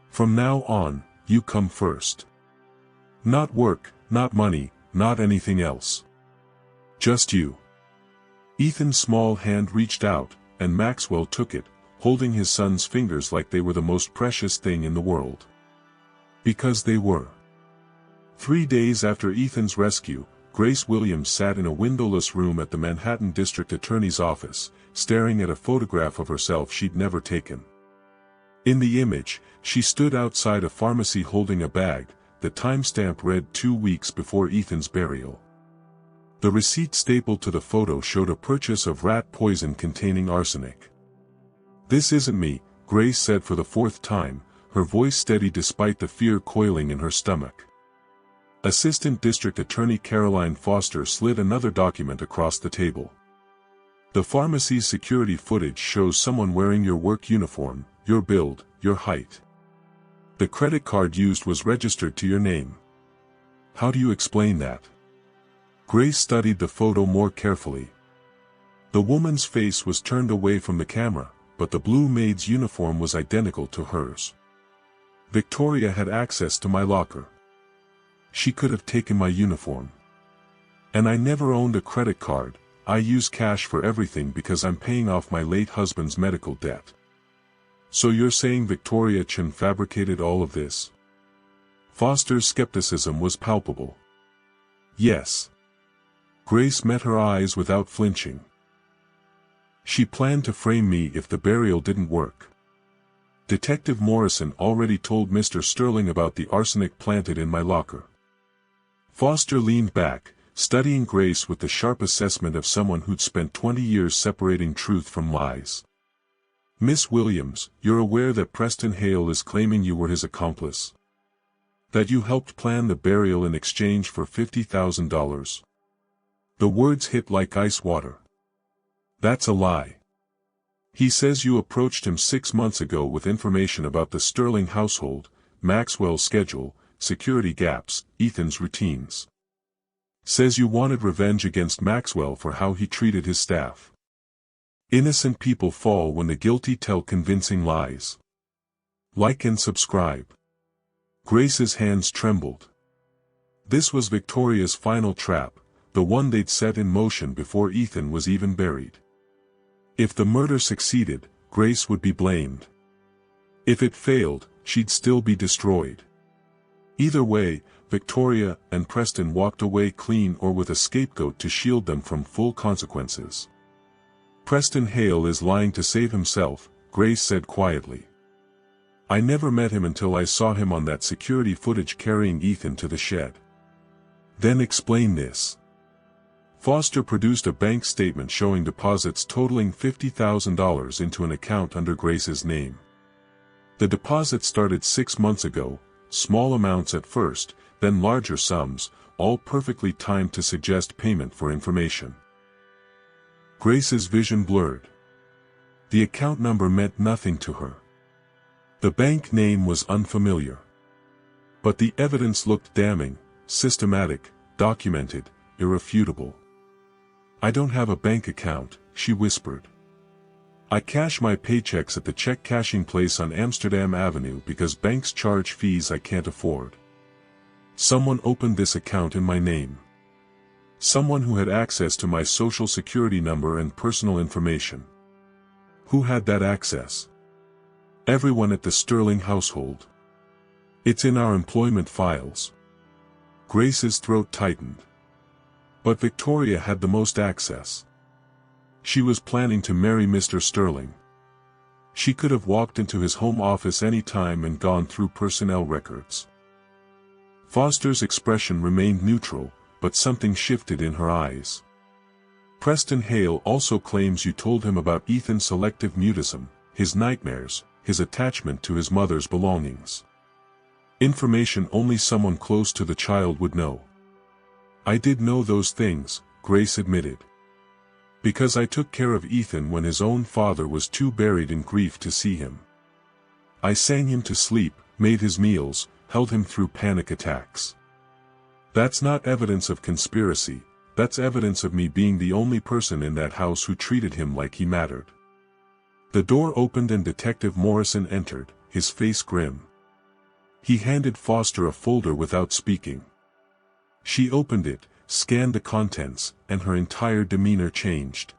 From now on, you come first. Not work, not money, not anything else. Just you." Ethan's small hand reached out, and Maxwell took it, holding his son's fingers like they were the most precious thing in the world. Because they were. 3 days after Ethan's rescue, Grace Williams sat in a windowless room at the Manhattan District Attorney's office, staring at a photograph of herself she'd never taken. In the image, she stood outside a pharmacy holding a bag. The timestamp read 2 weeks before Ethan's burial. The receipt stapled to the photo showed a purchase of rat poison containing arsenic. "This isn't me," Grace said for the 4th time, her voice steady despite the fear coiling in her stomach. Assistant District Attorney Caroline Foster slid another document across the table. "The pharmacy's security footage shows someone wearing your work uniform, your build, your height. The credit card used was registered to your name. How do you explain that?" Grace studied the photo more carefully. The woman's face was turned away from the camera, but the blue maid's uniform was identical to hers. Victoria had access to my locker. She could have taken my uniform. And I never owned a credit card. I use cash for everything because I'm paying off my late husband's medical debt. So you're saying Victoria Chen fabricated all of this? Foster's skepticism was palpable. Yes. Grace met her eyes without flinching. She planned to frame me if the burial didn't work. Detective Morrison already told Mr. Sterling about the arsenic planted in my locker. Foster leaned back, studying Grace with the sharp assessment of someone who'd spent 20 years separating truth from lies. Miss Williams, you're aware that Preston Hale is claiming you were his accomplice? That you helped plan the burial in exchange for $50,000? The words hit like ice water. That's a lie. He says you approached him 6 months ago with information about the Sterling household, Maxwell's schedule, security gaps, Ethan's routines. Says you wanted revenge against Maxwell for how he treated his staff. Innocent people fall when the guilty tell convincing lies. Like and subscribe. Grace's hands trembled. This was Victoria's final trap, the one they'd set in motion before Ethan was even buried. If the murder succeeded, Grace would be blamed. If it failed, she'd still be destroyed. Either way, Victoria and Preston walked away clean or with a scapegoat to shield them from full consequences. Preston Hale is lying to save himself, Grace said quietly. I never met him until I saw him on that security footage carrying Ethan to the shed. Then explain this. Foster produced a bank statement showing deposits totaling $50,000 into an account under Grace's name. The deposit started 6 months ago, small amounts at first, then larger sums, all perfectly timed to suggest payment for information. Grace's vision blurred. The account number meant nothing to her. The bank name was unfamiliar. But the evidence looked damning, systematic, documented, irrefutable. I don't have a bank account, she whispered. I cash my paychecks at the check cashing place on Amsterdam Avenue because banks charge fees I can't afford. Someone opened this account in my name. Someone who had access to my social security number and personal information. Who had that access? Everyone at the Sterling household. It's in our employment files. Grace's throat tightened. But Victoria had the most access. She was planning to marry Mr. Sterling. She could have walked into his home office any time and gone through personnel records. Foster's expression remained neutral, but something shifted in her eyes. Preston Hale also claims you told him about Ethan's selective mutism, his nightmares, his attachment to his mother's belongings. Information only someone close to the child would know. I did know those things, Grace admitted. Because I took care of Ethan when his own father was too buried in grief to see him. I sang him to sleep, made his meals, held him through panic attacks. That's not evidence of conspiracy, that's evidence of me being the only person in that house who treated him like he mattered. The door opened and Detective Morrison entered, his face grim. He handed Foster a folder without speaking. She opened it, scanned the contents, and her entire demeanor changed.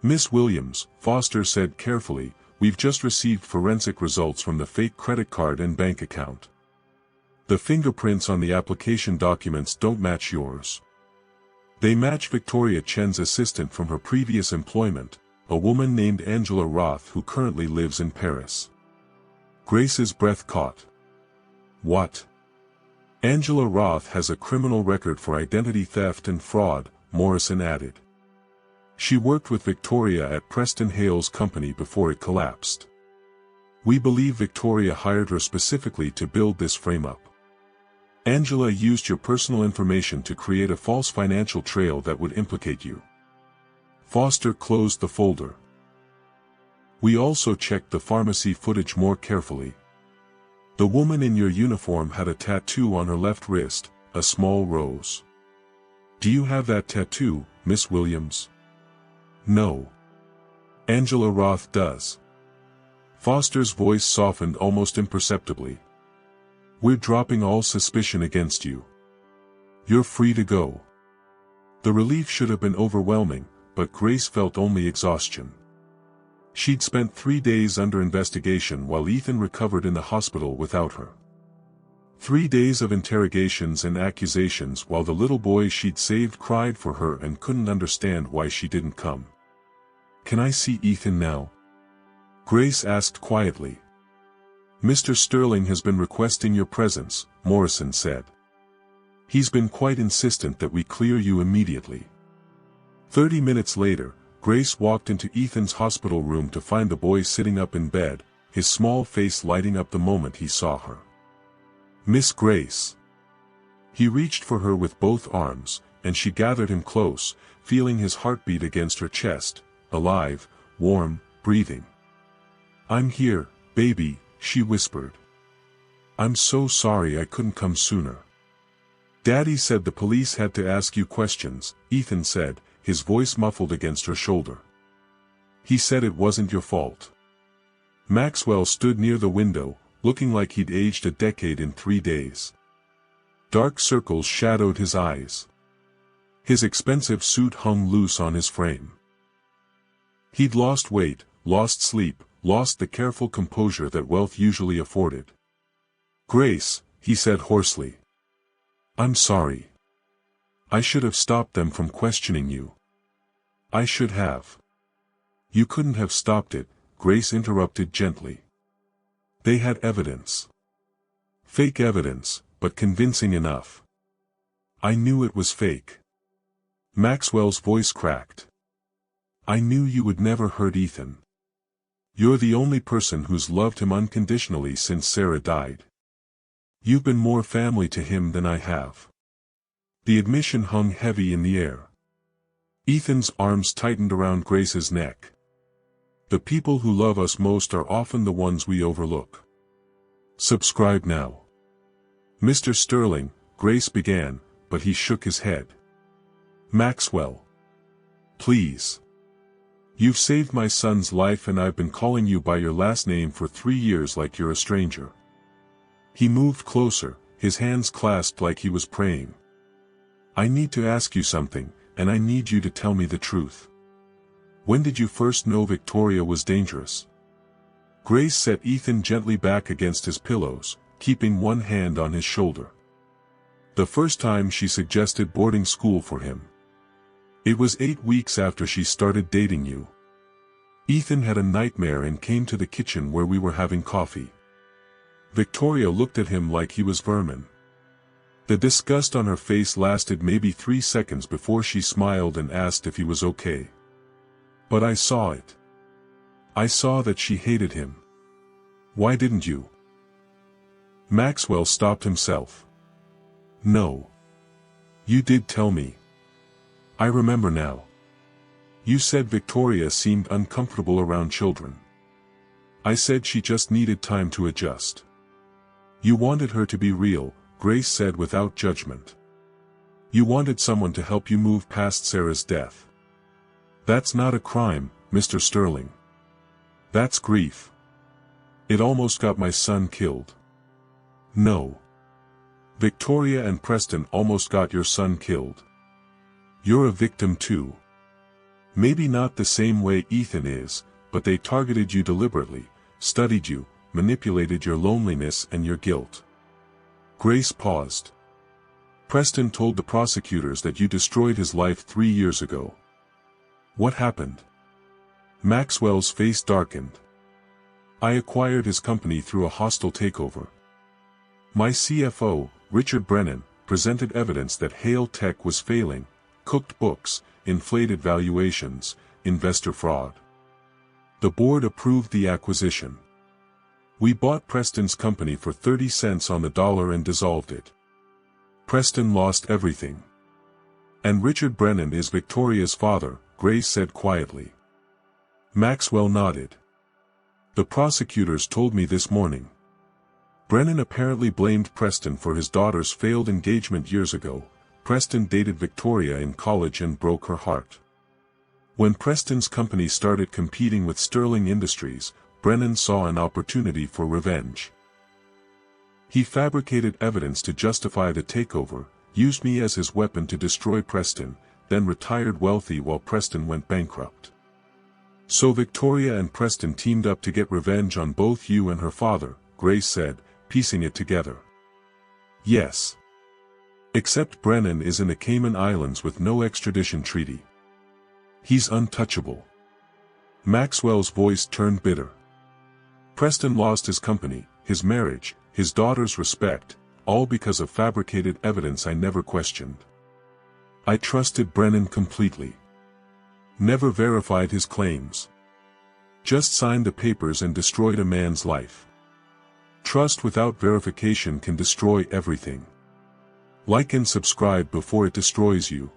Miss Williams, Foster said carefully, we've just received forensic results from the fake credit card and bank account. The fingerprints on the application documents don't match yours. They match Victoria Chen's assistant from her previous employment, a woman named Angela Roth who currently lives in Paris. Grace's breath caught. What? Angela Roth has a criminal record for identity theft and fraud, Morrison added. She worked with Victoria at Preston Hale's company before it collapsed. We believe Victoria hired her specifically to build this frame-up. Angela used your personal information to create a false financial trail that would implicate you. Foster closed the folder. We also checked the pharmacy footage more carefully. The woman in your uniform had a tattoo on her left wrist, a small rose. Do you have that tattoo, Miss Williams? No. Angela Roth does. Foster's voice softened almost imperceptibly. We're dropping all suspicion against you. You're free to go. The relief should have been overwhelming, but Grace felt only exhaustion. She'd spent 3 days under investigation while Ethan recovered in the hospital without her. 3 days of interrogations and accusations while the little boy she'd saved cried for her and couldn't understand why she didn't come. Can I see Ethan now? Grace asked quietly. Mr. Sterling has been requesting your presence, Morrison said. He's been quite insistent that we clear you immediately. 30 minutes later, Grace walked into Ethan's hospital room to find the boy sitting up in bed, his small face lighting up the moment he saw her. Miss Grace. He reached for her with both arms, and she gathered him close, feeling his heartbeat against her chest, alive, warm, breathing. I'm here, baby, she whispered. I'm so sorry I couldn't come sooner. Daddy said the police had to ask you questions, Ethan said, his voice muffled against her shoulder. He said it wasn't your fault. Maxwell stood near the window, looking like he'd aged a decade in 3 days. Dark circles shadowed his eyes. His expensive suit hung loose on his frame. He'd lost weight, lost sleep, lost the careful composure that wealth usually afforded. Grace, he said hoarsely. I'm sorry. I should have stopped them from questioning you. I should have. You couldn't have stopped it, Grace interrupted gently. They had evidence. Fake evidence, but convincing enough. I knew it was fake. Maxwell's voice cracked. I knew you would never hurt Ethan. You're the only person who's loved him unconditionally since Sarah died. You've been more family to him than I have. The admission hung heavy in the air. Ethan's arms tightened around Grace's neck. The people who love us most are often the ones we overlook. Subscribe now. Mr. Sterling, Grace began, but he shook his head. Maxwell. Please. You've saved my son's life and I've been calling you by your last name for 3 years like you're a stranger. He moved closer, his hands clasped like he was praying. I need to ask you something, and I need you to tell me the truth. When did you first know Victoria was dangerous? Grace set Ethan gently back against his pillows, keeping one hand on his shoulder. The first time she suggested boarding school for him. It was 8 weeks after she started dating you. Ethan had a nightmare and came to the kitchen where we were having coffee. Victoria looked at him like he was vermin. The disgust on her face lasted maybe 3 seconds before she smiled and asked if he was okay. But I saw it. I saw that she hated him. Why didn't you? Maxwell stopped himself. No. You did tell me. I remember now. You said Victoria seemed uncomfortable around children. I said she just needed time to adjust. You wanted her to be real, Grace said without judgment. You wanted someone to help you move past Sarah's death. That's not a crime, Mr. Sterling. That's grief. It almost got my son killed. No. Victoria and Preston almost got your son killed. You're a victim too. Maybe not the same way Ethan is, but they targeted you deliberately, studied you, manipulated your loneliness and your guilt. Grace paused. Preston told the prosecutors that you destroyed his life 3 years ago. What happened? Maxwell's face darkened. I acquired his company through a hostile takeover. My CFO, Richard Brennan, presented evidence that Hale Tech was failing, cooked books, inflated valuations, investor fraud. The board approved the acquisition. We bought Preston's company for 30 cents on the dollar and dissolved it. Preston lost everything. And Richard Brennan is Victoria's father, Grace said quietly. Maxwell nodded. The prosecutors told me this morning. Brennan apparently blamed Preston for his daughter's failed engagement years ago. Preston dated Victoria in college and broke her heart. When Preston's company started competing with Sterling Industries, Brennan saw an opportunity for revenge. He fabricated evidence to justify the takeover, used me as his weapon to destroy Preston, then retired wealthy while Preston went bankrupt. So Victoria and Preston teamed up to get revenge on both you and her father, Grace said, piecing it together. Yes. Except Brennan is in the Cayman Islands with no extradition treaty. He's untouchable. Maxwell's voice turned bitter. Preston lost his company, his marriage, his daughter's respect, all because of fabricated evidence I never questioned. I trusted Brennan completely. Never verified his claims. Just signed the papers and destroyed a man's life. Trust without verification can destroy everything. Like and subscribe before it destroys you.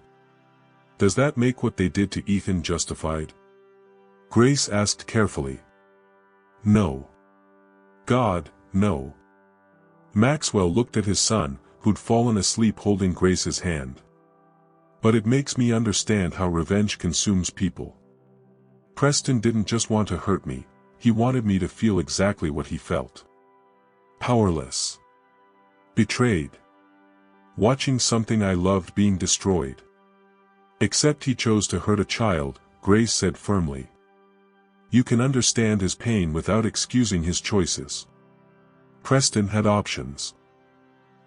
Does that make what they did to Ethan justified? Grace asked carefully. No. God, no. Maxwell looked at his son, who'd fallen asleep holding Grace's hand. But it makes me understand how revenge consumes people. Preston didn't just want to hurt me, he wanted me to feel exactly what he felt. Powerless. Betrayed. Watching something I loved being destroyed. Except he chose to hurt a child, Grace said firmly. You can understand his pain without excusing his choices. Preston had options.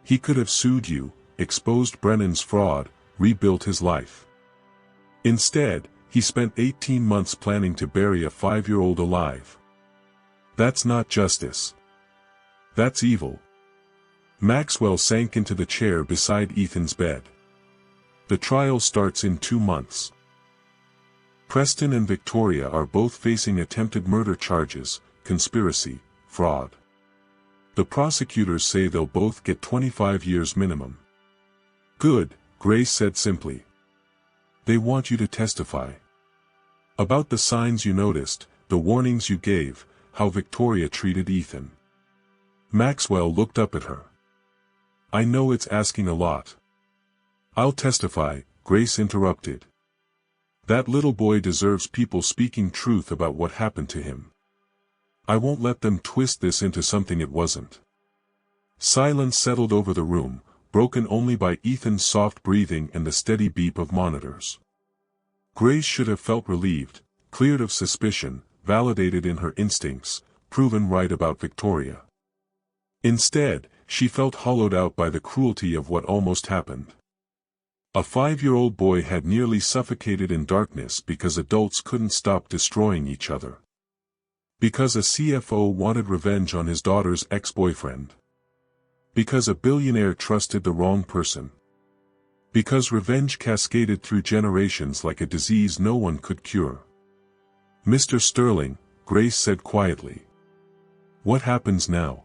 He could have sued you, exposed Brennan's fraud, rebuilt his life. Instead, he spent 18 months planning to bury a 5-year-old alive. That's not justice. That's evil. Maxwell sank into the chair beside Ethan's bed. The trial starts in 2 months. Preston and Victoria are both facing attempted murder charges, conspiracy, fraud. The prosecutors say they'll both get 25 years minimum. Good, Grace said simply. They want you to testify. About the signs you noticed, the warnings you gave, how Victoria treated Ethan. Maxwell looked up at her. I know it's asking a lot. I'll testify, Grace interrupted. That little boy deserves people speaking truth about what happened to him. I won't let them twist this into something it wasn't. Silence settled over the room, broken only by Ethan's soft breathing and the steady beep of monitors. Grace should have felt relieved, cleared of suspicion, validated in her instincts, proven right about Victoria. Instead, she felt hollowed out by the cruelty of what almost happened. A 5-year-old boy had nearly suffocated in darkness because adults couldn't stop destroying each other. Because a CFO wanted revenge on his daughter's ex-boyfriend. Because a billionaire trusted the wrong person. Because revenge cascaded through generations like a disease no one could cure. Mr. Sterling, Grace said quietly. What happens now?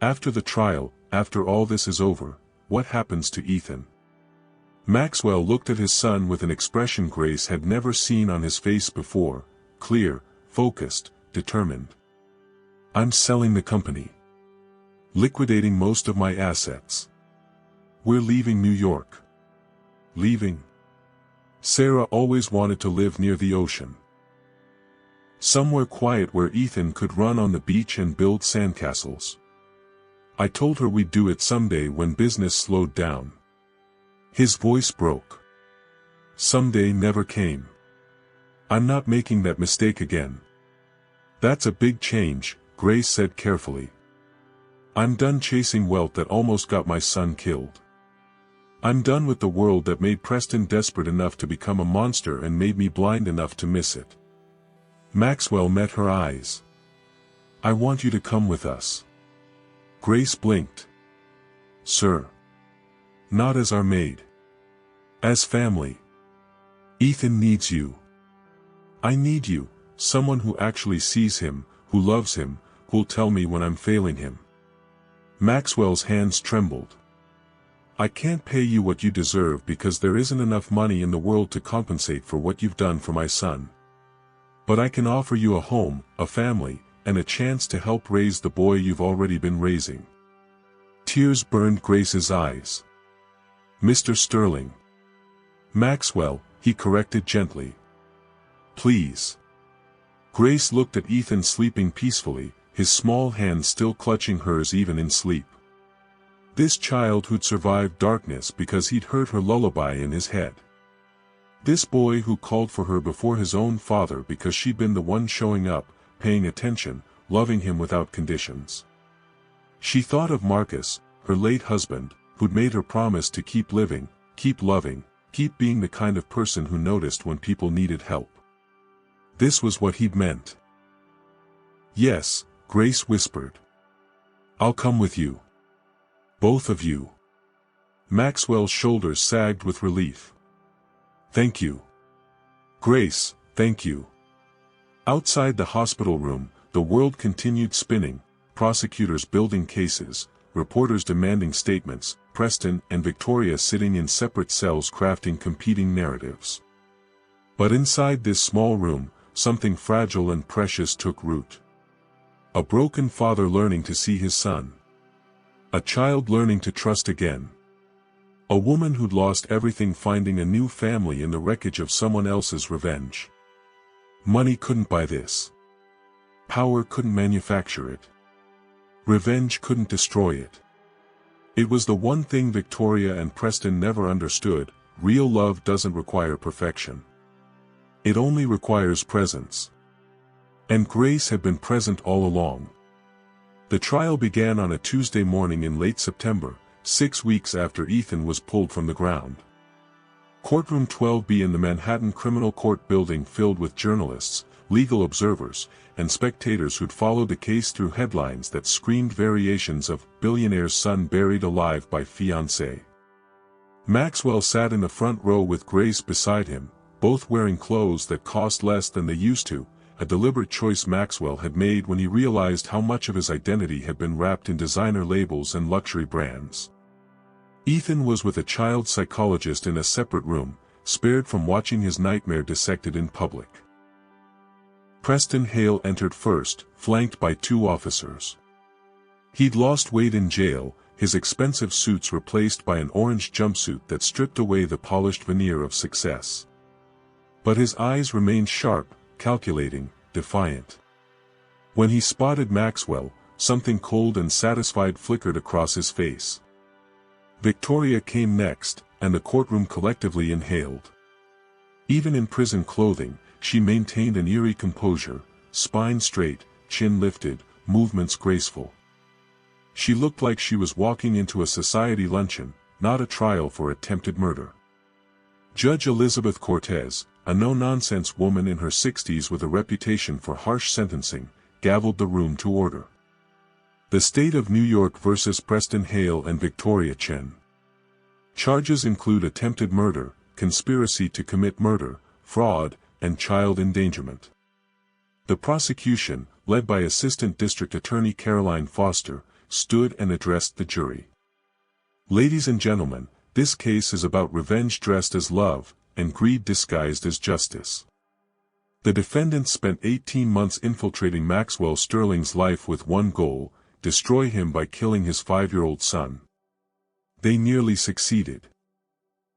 After the trial, after all this is over, what happens to Ethan? Maxwell looked at his son with an expression Grace had never seen on his face before, clear, focused, determined. I'm selling the company. Liquidating most of my assets. We're leaving New York. Leaving. Sarah always wanted to live near the ocean. Somewhere quiet where Ethan could run on the beach and build sandcastles. I told her we'd do it someday when business slowed down. His voice broke. Someday never came. I'm not making that mistake again. That's a big change, Grace said carefully. I'm done chasing wealth that almost got my son killed. I'm done with the world that made Preston desperate enough to become a monster and made me blind enough to miss it. Maxwell met her eyes. I want you to come with us. Grace blinked. Sir. Not as our maid. As family. Ethan needs you. I need you, someone who actually sees him, who loves him, who'll tell me when I'm failing him. Maxwell's hands trembled. I can't pay you what you deserve because there isn't enough money in the world to compensate for what you've done for my son. But I can offer you a home, a family, and a chance to help raise the boy you've already been raising. Tears burned Grace's eyes. Mr. Sterling. Maxwell, he corrected gently. Please. Grace looked at Ethan sleeping peacefully, his small hand still clutching hers even in sleep. This child who'd survived darkness because he'd heard her lullaby in his head. This boy who called for her before his own father because she'd been the one showing up, paying attention, loving him without conditions. She thought of Marcus, her late husband, who'd made her promise to keep living, keep loving, keep being the kind of person who noticed when people needed help. This was what he'd meant. Yes, Grace whispered. I'll come with you. Both of you. Maxwell's shoulders sagged with relief. Thank you. Grace, thank you. Outside the hospital room, the world continued spinning, prosecutors building cases, reporters demanding statements, Preston and Victoria sitting in separate cells crafting competing narratives. But inside this small room, something fragile and precious took root. A broken father learning to see his son. A child learning to trust again. A woman who'd lost everything finding a new family in the wreckage of someone else's revenge. Money couldn't buy this. Power couldn't manufacture it. Revenge couldn't destroy it. It was the one thing Victoria and Preston never understood: real love doesn't require perfection. It only requires presence. And Grace had been present all along. The trial began on a Tuesday morning in late September, 6 weeks after Ethan was pulled from the ground. Courtroom 12B in the Manhattan Criminal Court building filled with journalists, legal observers, and spectators who'd followed the case through headlines that screamed variations of "Billionaire's son buried alive by fiancée." Maxwell sat in the front row with Grace beside him, both wearing clothes that cost less than they used to, a deliberate choice Maxwell had made when he realized how much of his identity had been wrapped in designer labels and luxury brands. Ethan was with a child psychologist in a separate room, spared from watching his nightmare dissected in public. Preston Hale entered first, flanked by 2 officers. He'd lost weight in jail, his expensive suits replaced by an orange jumpsuit that stripped away the polished veneer of success. But his eyes remained sharp, calculating, defiant. When he spotted Maxwell, something cold and satisfied flickered across his face. Victoria came next, and the courtroom collectively inhaled. Even in prison clothing, she maintained an eerie composure, spine straight, chin lifted, movements graceful. She looked like she was walking into a society luncheon, not a trial for attempted murder. Judge Elizabeth Cortez, a no-nonsense woman in her 60s with a reputation for harsh sentencing, gavelled the room to order. The State of New York versus Preston Hale and Victoria Chen. Charges include attempted murder, conspiracy to commit murder, fraud, and child endangerment. The prosecution, led by Assistant District Attorney Caroline Foster, stood and addressed the jury. Ladies and gentlemen, this case is about revenge dressed as love, and greed disguised as justice. The defendants spent 18 months infiltrating Maxwell Sterling's life with one goal: destroy him by killing his 5-year-old son. They nearly succeeded.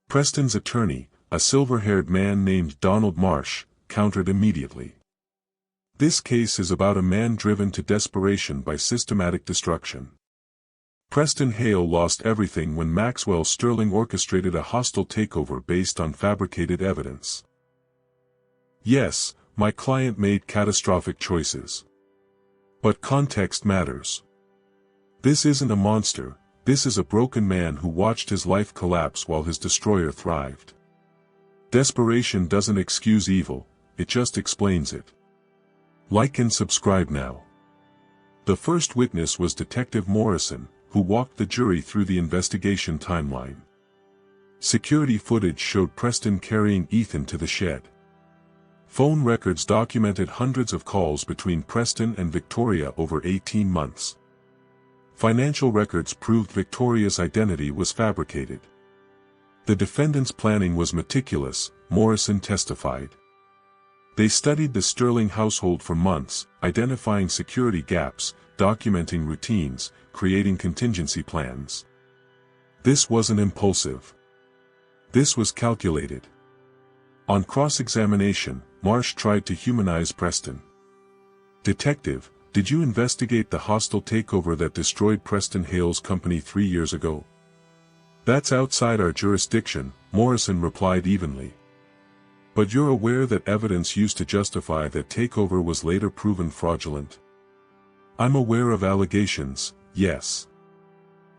Preston's attorney, a silver-haired man named Donald Marsh, countered immediately. This case is about a man driven to desperation by systematic destruction. Preston Hale lost everything when Maxwell Sterling orchestrated a hostile takeover based on fabricated evidence. Yes, my client made catastrophic choices. But context matters. This isn't a monster, this is a broken man who watched his life collapse while his destroyer thrived. Desperation doesn't excuse evil, it just explains it. Like and subscribe now. The first witness was Detective Morrison, who walked the jury through the investigation timeline. Security footage showed Preston carrying Ethan to the shed. Phone records documented hundreds of calls between Preston and Victoria over 18 months. Financial records proved Victoria's identity was fabricated. The defendant's planning was meticulous, Morrison testified. They studied the Sterling household for months, identifying security gaps, documenting routines, creating contingency plans. This wasn't impulsive. This was calculated. On cross-examination, Marsh tried to humanize Preston. "Detective, did you investigate the hostile takeover that destroyed Preston Hale's company 3 years ago?" "That's outside our jurisdiction," Morrison replied evenly. "But you're aware that evidence used to justify that takeover was later proven fraudulent?" "I'm aware of allegations, yes.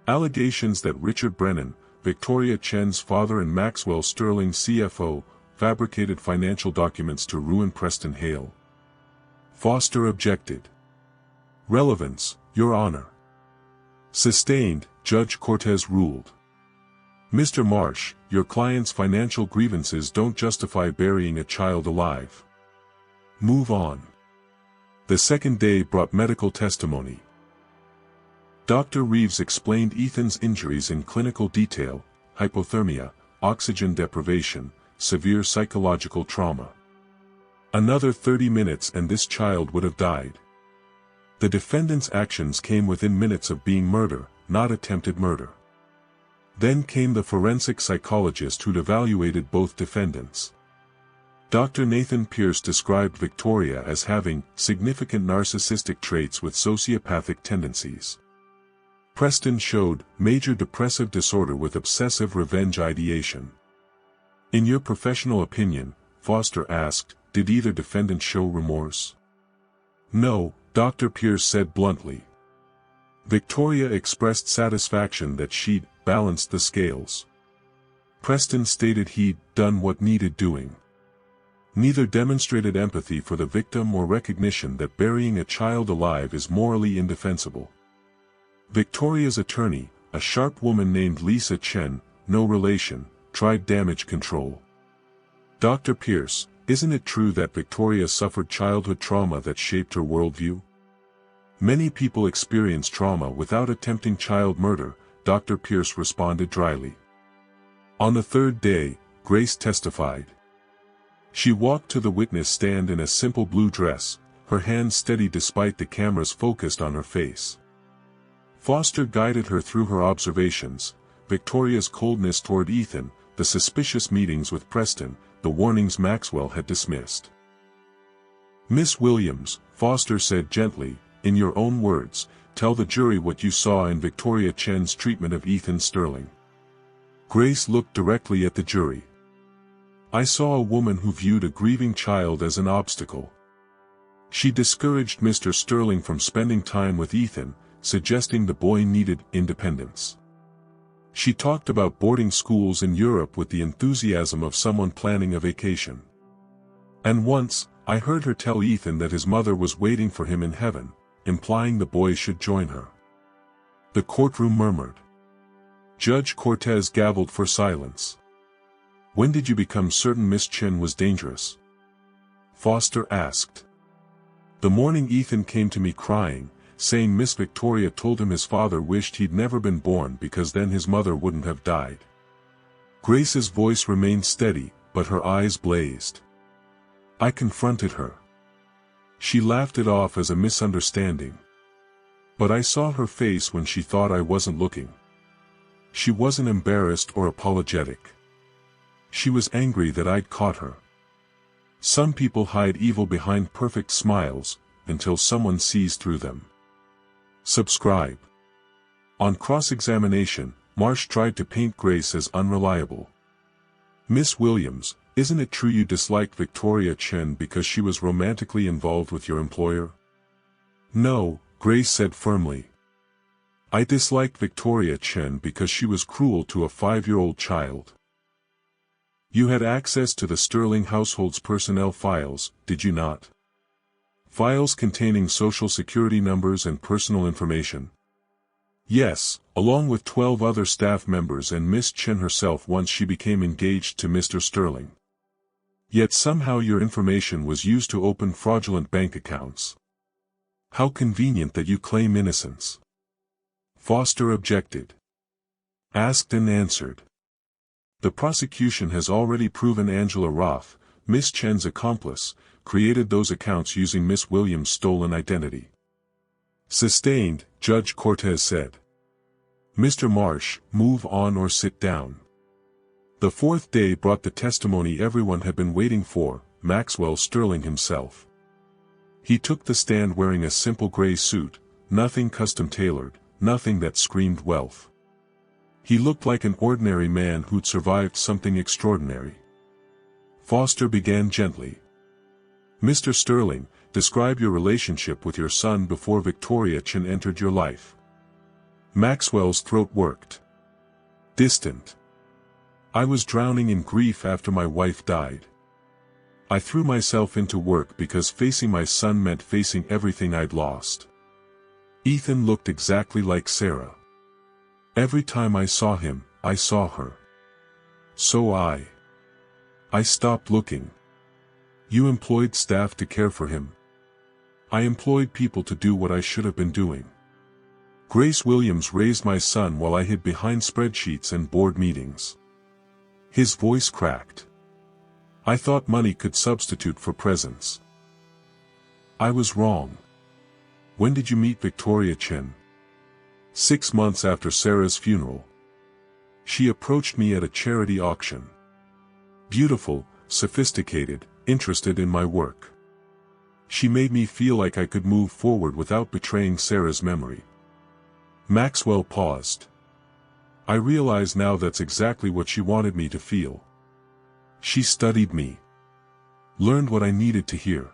Allegations that Richard Brennan, Victoria Chen's father and Maxwell Sterling CFO, fabricated financial documents to ruin Preston Hale." Foster objected. "Relevance, Your Honor." "Sustained," Judge Cortez ruled. "Mr. Marsh, your client's financial grievances don't justify burying a child alive. Move on." The second day brought medical testimony. Dr. Reeves explained Ethan's injuries in clinical detail: hypothermia, oxygen deprivation, severe psychological trauma. Another 30 minutes and this child would have died. The defendant's actions came within minutes of being murder, not attempted murder. Then came the forensic psychologist who'd evaluated both defendants. Dr. Nathan Pierce described Victoria as having significant narcissistic traits with sociopathic tendencies. Preston showed major depressive disorder with obsessive revenge ideation. "In your professional opinion," Foster asked, "did either defendant show remorse?" "No," Dr. Pierce said bluntly. Victoria expressed satisfaction that she'd balanced the scales. Preston stated he'd done what needed doing. Neither demonstrated empathy for the victim or recognition that burying a child alive is morally indefensible. Victoria's attorney, a sharp woman named Lisa Chen, no relation, tried damage control. "Dr. Pierce, isn't it true that Victoria suffered childhood trauma that shaped her worldview?" "Many people experience trauma without attempting child murder," Dr. Pierce responded dryly. On the third day, Grace testified. She walked to the witness stand in a simple blue dress, her hands steady despite the cameras focused on her face. Foster guided her through her observations: Victoria's coldness toward Ethan, the suspicious meetings with Preston, the warnings Maxwell had dismissed. "Miss Williams," Foster said gently, "in your own words, tell the jury what you saw in Victoria Chen's treatment of Ethan Sterling." Grace looked directly at the jury. "I saw a woman who viewed a grieving child as an obstacle. She discouraged Mr. Sterling from spending time with Ethan, suggesting the boy needed independence. She talked about boarding schools in Europe with the enthusiasm of someone planning a vacation. And once, I heard her tell Ethan that his mother was waiting for him in heaven, implying the boy should join her." The courtroom murmured. Judge Cortez gavelled for silence. "When did you become certain Miss Chen was dangerous?" Foster asked. "The morning Ethan came to me crying, saying Miss Victoria told him his father wished he'd never been born because then his mother wouldn't have died." Grace's voice remained steady, but her eyes blazed. "I confronted her. She laughed it off as a misunderstanding. But I saw her face when she thought I wasn't looking. She wasn't embarrassed or apologetic. She was angry that I'd caught her. Some people hide evil behind perfect smiles, until someone sees through them." Subscribe. On cross-examination, Marsh tried to paint Grace as unreliable. "Miss Williams, isn't it true you disliked Victoria Chen because she was romantically involved with your employer?" "No," Grace said firmly. "I disliked Victoria Chen because she was cruel to a 5-year-old child." "You had access to the Sterling household's personnel files, did you not? Files containing social security numbers and personal information?" "Yes, along with 12 other staff members and Miss Chen herself once she became engaged to Mr. Sterling. Yet somehow your information was used to open fraudulent bank accounts. How convenient that you claim innocence." Foster objected. Asked and answered. "The prosecution has already proven Angela Roth, Miss Chen's accomplice, created those accounts using Miss Williams' stolen identity." Sustained, Judge Cortez said. "Mr. Marsh, move on or sit down." The fourth day brought the testimony everyone had been waiting for: Maxwell Sterling himself. He took the stand wearing a simple gray suit, nothing custom-tailored, nothing that screamed wealth. He looked like an ordinary man who'd survived something extraordinary. Foster began gently. "Mr. Sterling, describe your relationship with your son before Victoria Chen entered your life." Maxwell's throat worked. "Distant. I was drowning in grief after my wife died. I threw myself into work because facing my son meant facing everything I'd lost. Ethan looked exactly like Sarah. Every time I saw him, I saw her. So I stopped looking. You employed staff to care for him. I employed people to do what I should have been doing. Grace Williams raised my son while I hid behind spreadsheets and board meetings." His voice cracked. "I thought money could substitute for presence. I was wrong. When did you meet Victoria Chen?" 6 months after Sarah's funeral. She approached me at a charity auction. Beautiful, sophisticated, interested in my work. She made me feel like I could move forward without betraying Sarah's memory." Maxwell paused. "I realize now that's exactly what she wanted me to feel. She studied me. Learned what I needed to hear.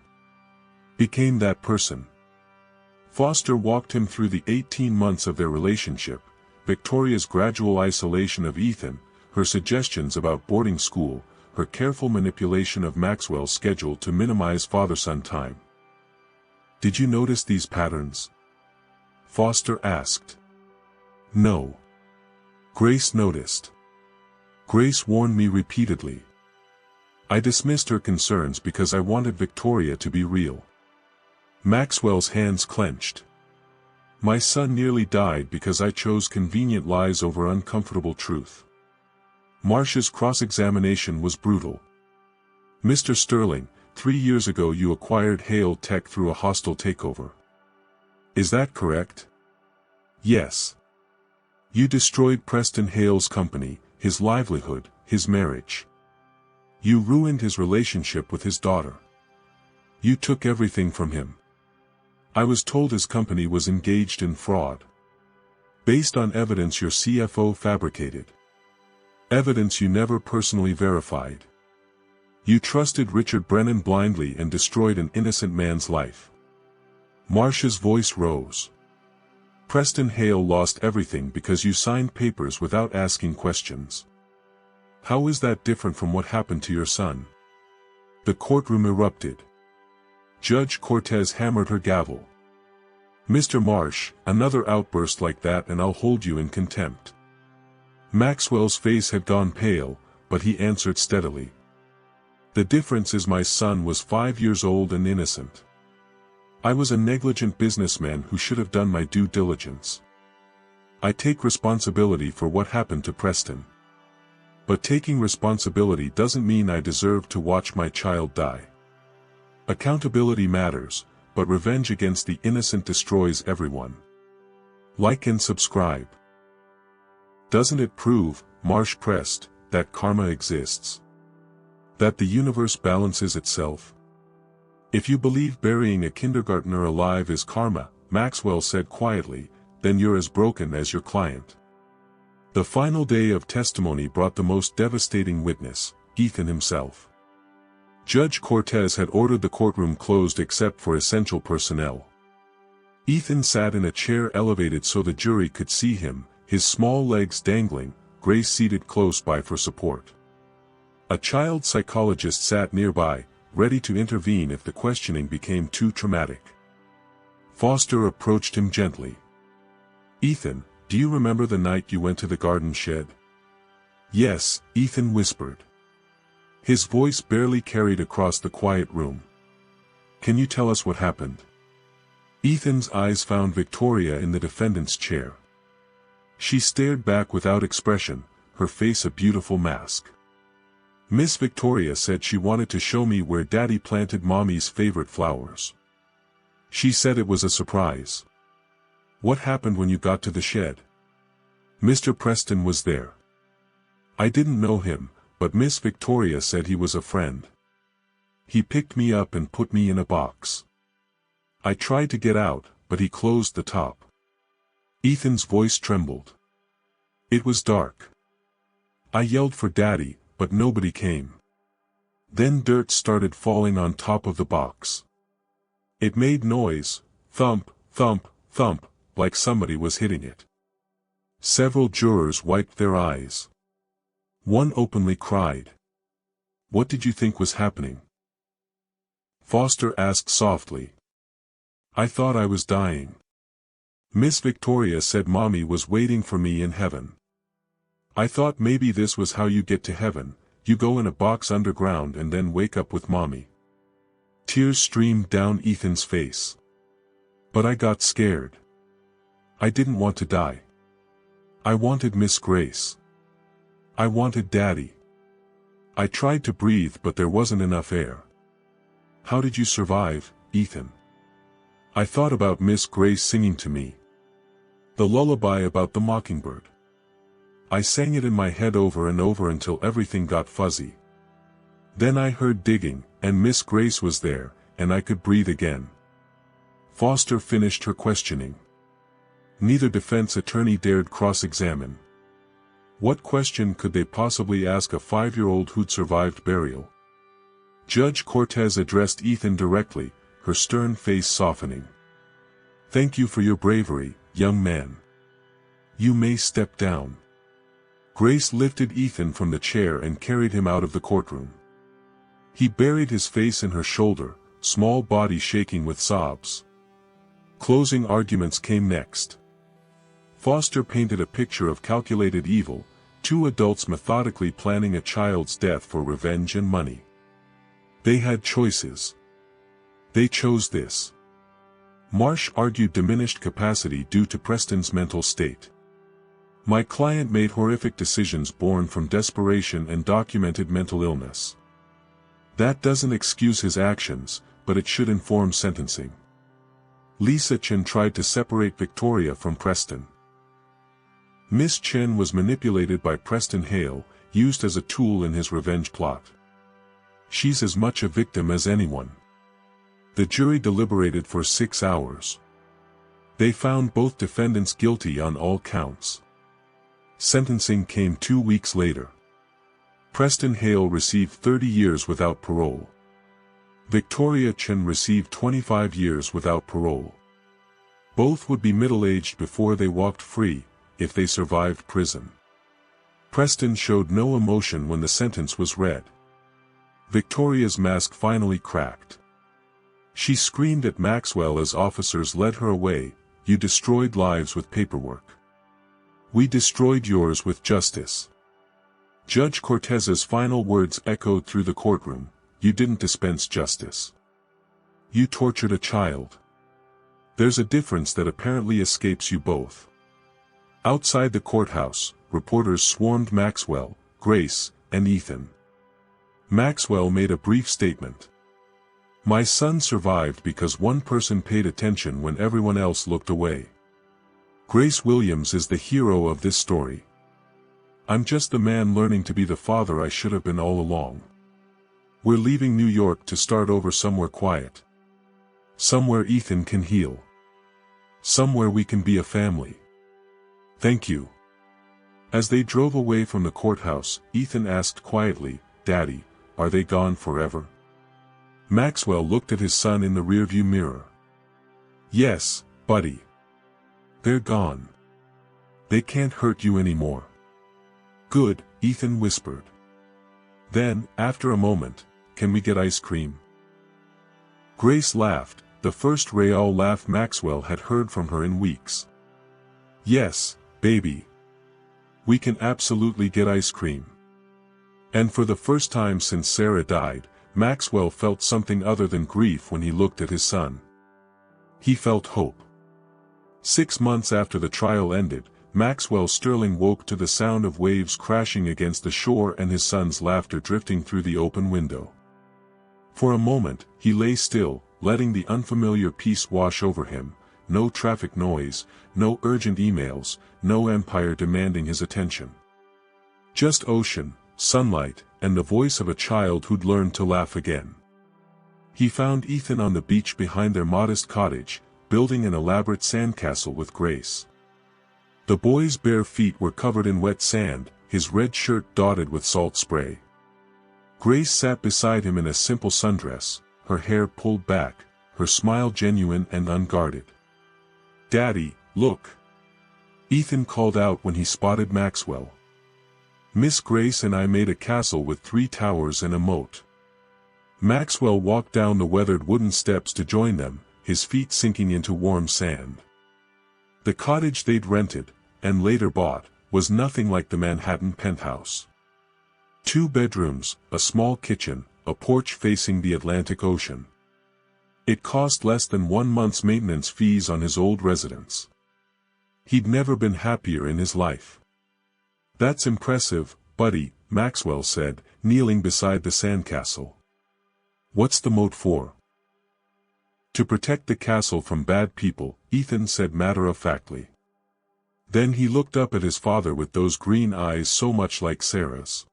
Became that person." Foster walked him through the 18 months of their relationship, Victoria's gradual isolation of Ethan, her suggestions about boarding school, her careful manipulation of Maxwell's schedule to minimize father-son time. "Did you notice these patterns?" Foster asked. "No. Grace noticed. Grace warned me repeatedly. I dismissed her concerns because I wanted Victoria to be real." Maxwell's hands clenched. "My son nearly died because I chose convenient lies over uncomfortable truth." Marcia's cross-examination was brutal. "Mr. Sterling, 3 years ago you acquired Hale Tech through a hostile takeover. Is that correct?" "Yes. You destroyed Preston Hale's company, his livelihood, his marriage. You ruined his relationship with his daughter. You took everything from him. I was told his company was engaged in fraud. Based on evidence your CFO fabricated. Evidence you never personally verified. You trusted Richard Brennan blindly and destroyed an innocent man's life." Marcia's voice rose. "Preston Hale lost everything because you signed papers without asking questions. How is that different from what happened to your son?" The courtroom erupted. Judge Cortez hammered her gavel. "Mr. Marsh, another outburst like that and I'll hold you in contempt." Maxwell's face had gone pale, but he answered steadily. "The difference is my son was 5 years old and innocent. I was a negligent businessman who should have done my due diligence. I take responsibility for what happened to Preston. But taking responsibility doesn't mean I deserve to watch my child die. Accountability matters, but revenge against the innocent destroys everyone. Like and subscribe." "Doesn't it prove," Marsh pressed, "that karma exists? That the universe balances itself? If you believe burying a kindergartner alive is karma," Maxwell said quietly, "then you're as broken as your client." The final day of testimony brought the most devastating witness, Ethan himself. Judge Cortez had ordered the courtroom closed except for essential personnel. Ethan sat in a chair elevated so the jury could see him, his small legs dangling, Grace seated close by for support. A child psychologist sat nearby, ready to intervene if the questioning became too traumatic. Foster approached him gently. "Ethan, do you remember the night you went to the garden shed?" "Yes," Ethan whispered. His voice barely carried across the quiet room. "Can you tell us what happened?" Ethan's eyes found Victoria in the defendant's chair. She stared back without expression, her face a beautiful mask. "Miss Victoria said she wanted to show me where Daddy planted Mommy's favorite flowers. She said it was a surprise." "What happened when you got to the shed?" "Mr. Preston was there. I didn't know him, but Miss Victoria said he was a friend. He picked me up and put me in a box. I tried to get out, but he closed the top. Ethan's voice trembled. It was dark. I yelled for Daddy, but nobody came. Then dirt started falling on top of the box. It made noise, thump, thump, thump, like somebody was hitting it. Several jurors wiped their eyes. One openly cried. "What did you think was happening?" Foster asked softly. "I thought I was dying. Miss Victoria said Mommy was waiting for me in heaven. I thought maybe this was how you get to heaven, you go in a box underground and then wake up with Mommy." Tears streamed down Ethan's face. "But I got scared. I didn't want to die. I wanted Miss Grace. I wanted Daddy. I tried to breathe but there wasn't enough air." "How did you survive, Ethan?" "I thought about Miss Grace singing to me. The lullaby about the mockingbird. I sang it in my head over and over until everything got fuzzy. Then I heard digging, and Miss Grace was there, and I could breathe again." Foster finished her questioning. Neither defense attorney dared cross-examine. What question could they possibly ask a 5-year-old who'd survived burial? Judge Cortez addressed Ethan directly, her stern face softening. "Thank you for your bravery, young man. You may step down." Grace lifted Ethan from the chair and carried him out of the courtroom. He buried his face in her shoulder, small body shaking with sobs. Closing arguments came next. Foster painted a picture of calculated evil, two adults methodically planning a child's death for revenge and money. They had choices. They chose this. Marsh argued diminished capacity due to Preston's mental state. "My client made horrific decisions born from desperation and documented mental illness. That doesn't excuse his actions, but it should inform sentencing." Lisa Chen tried to separate Victoria from Preston. Miss Chen was manipulated by Preston Hale, used as a tool in his revenge plot. She's as much a victim as anyone. The jury deliberated for 6 hours. They found both defendants guilty on all counts. Sentencing came 2 weeks later. Preston Hale received 30 years without parole. Victoria Chen received 25 years without parole. Both would be middle-aged before they walked free, if they survived prison. Preston showed no emotion when the sentence was read. Victoria's mask finally cracked. She screamed at Maxwell as officers led her away, "You destroyed lives with paperwork. We destroyed yours with justice." Judge Cortez's final words echoed through the courtroom, "You didn't dispense justice. You tortured a child. There's a difference that apparently escapes you both." Outside the courthouse, reporters swarmed Maxwell, Grace, and Ethan. Maxwell made a brief statement. "My son survived because one person paid attention when everyone else looked away. Grace Williams is the hero of this story. I'm just the man learning to be the father I should have been all along. We're leaving New York to start over somewhere quiet. Somewhere Ethan can heal. Somewhere we can be a family. Thank you." As they drove away from the courthouse, Ethan asked quietly, "Daddy, are they gone forever?" Maxwell looked at his son in the rearview mirror. "Yes, buddy. They're gone. They can't hurt you anymore." "Good," Ethan whispered. Then, after a moment, "Can we get ice cream?" Grace laughed, the first real laugh Maxwell had heard from her in weeks. "Yes, baby. We can absolutely get ice cream." And for the first time since Sarah died, Maxwell felt something other than grief when he looked at his son. He felt hope. 6 months after the trial ended, Maxwell Sterling woke to the sound of waves crashing against the shore and his son's laughter drifting through the open window. For a moment, he lay still, letting the unfamiliar peace wash over him. No traffic noise, no urgent emails, no empire demanding his attention. Just ocean, sunlight, and the voice of a child who'd learned to laugh again. He found Ethan on the beach behind their modest cottage, building an elaborate sandcastle with Grace. The boy's bare feet were covered in wet sand, his red shirt dotted with salt spray. Grace sat beside him in a simple sundress, her hair pulled back, her smile genuine and unguarded. "Daddy, look!" Ethan called out when he spotted Maxwell. "Miss Grace and I made a castle with 3 towers and a moat." Maxwell walked down the weathered wooden steps to join them, his feet sinking into warm sand. The cottage they'd rented, and later bought, was nothing like the Manhattan penthouse. 2 bedrooms, a small kitchen, a porch facing the Atlantic Ocean. It cost less than 1 month's maintenance fees on his old residence. He'd never been happier in his life. "That's impressive, buddy," Maxwell said, kneeling beside the sandcastle. "What's the moat for?" "To protect the castle from bad people," Ethan said matter-of-factly. Then he looked up at his father with those green eyes so much like Sarah's.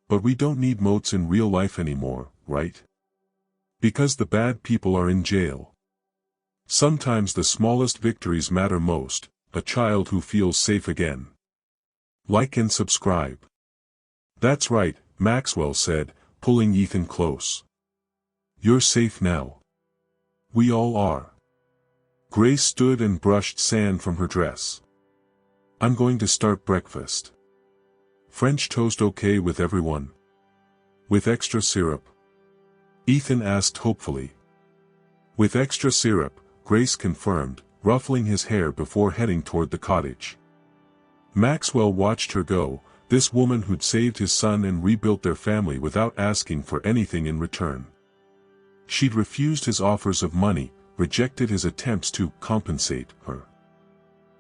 "But we don't need moats in real life anymore, right? Because the bad people are in jail. Sometimes the smallest victories matter most, a child who feels safe again." "Like and subscribe." "That's right," Maxwell said, pulling Ethan close. "You're safe now. We all are." Grace stood and brushed sand from her dress. "I'm going to start breakfast. French toast okay with everyone? With extra syrup?" Ethan asked hopefully. "With extra syrup," Grace confirmed, ruffling his hair before heading toward the cottage. Maxwell watched her go, this woman who'd saved his son and rebuilt their family without asking for anything in return. She'd refused his offers of money, rejected his attempts to compensate her.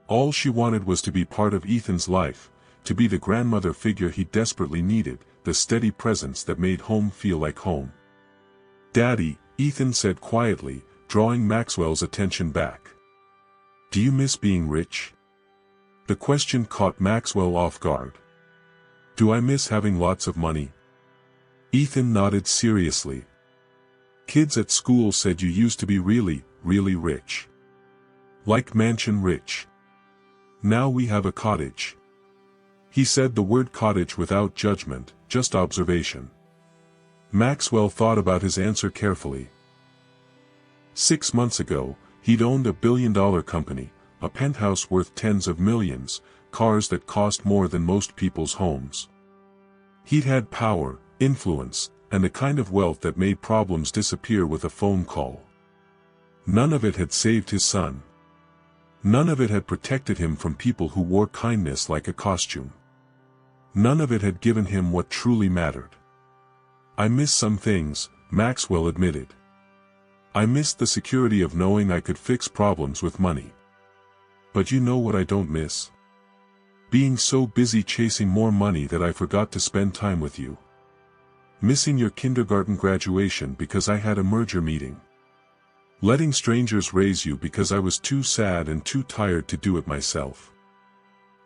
All she wanted was to be part of Ethan's life, to be the grandmother figure he desperately needed, the steady presence that made home feel like home. "Daddy," Ethan said quietly, drawing Maxwell's attention back. "Do you miss being rich?" The question caught Maxwell off guard. "Do I miss having lots of money?" Ethan nodded seriously. "Kids at school said you used to be really, really rich. Like mansion rich. Now we have a cottage." He said the word cottage without judgment, just observation. Maxwell thought about his answer carefully. 6 months ago, he'd owned a billion-dollar company, a penthouse worth tens of millions, cars that cost more than most people's homes. He'd had power, influence, and the kind of wealth that made problems disappear with a phone call. None of it had saved his son. None of it had protected him from people who wore kindness like a costume. None of it had given him what truly mattered. "I miss some things," Maxwell admitted. "I missed the security of knowing I could fix problems with money. But you know what I don't miss? Being so busy chasing more money that I forgot to spend time with you. Missing your kindergarten graduation because I had a merger meeting. Letting strangers raise you because I was too sad and too tired to do it myself."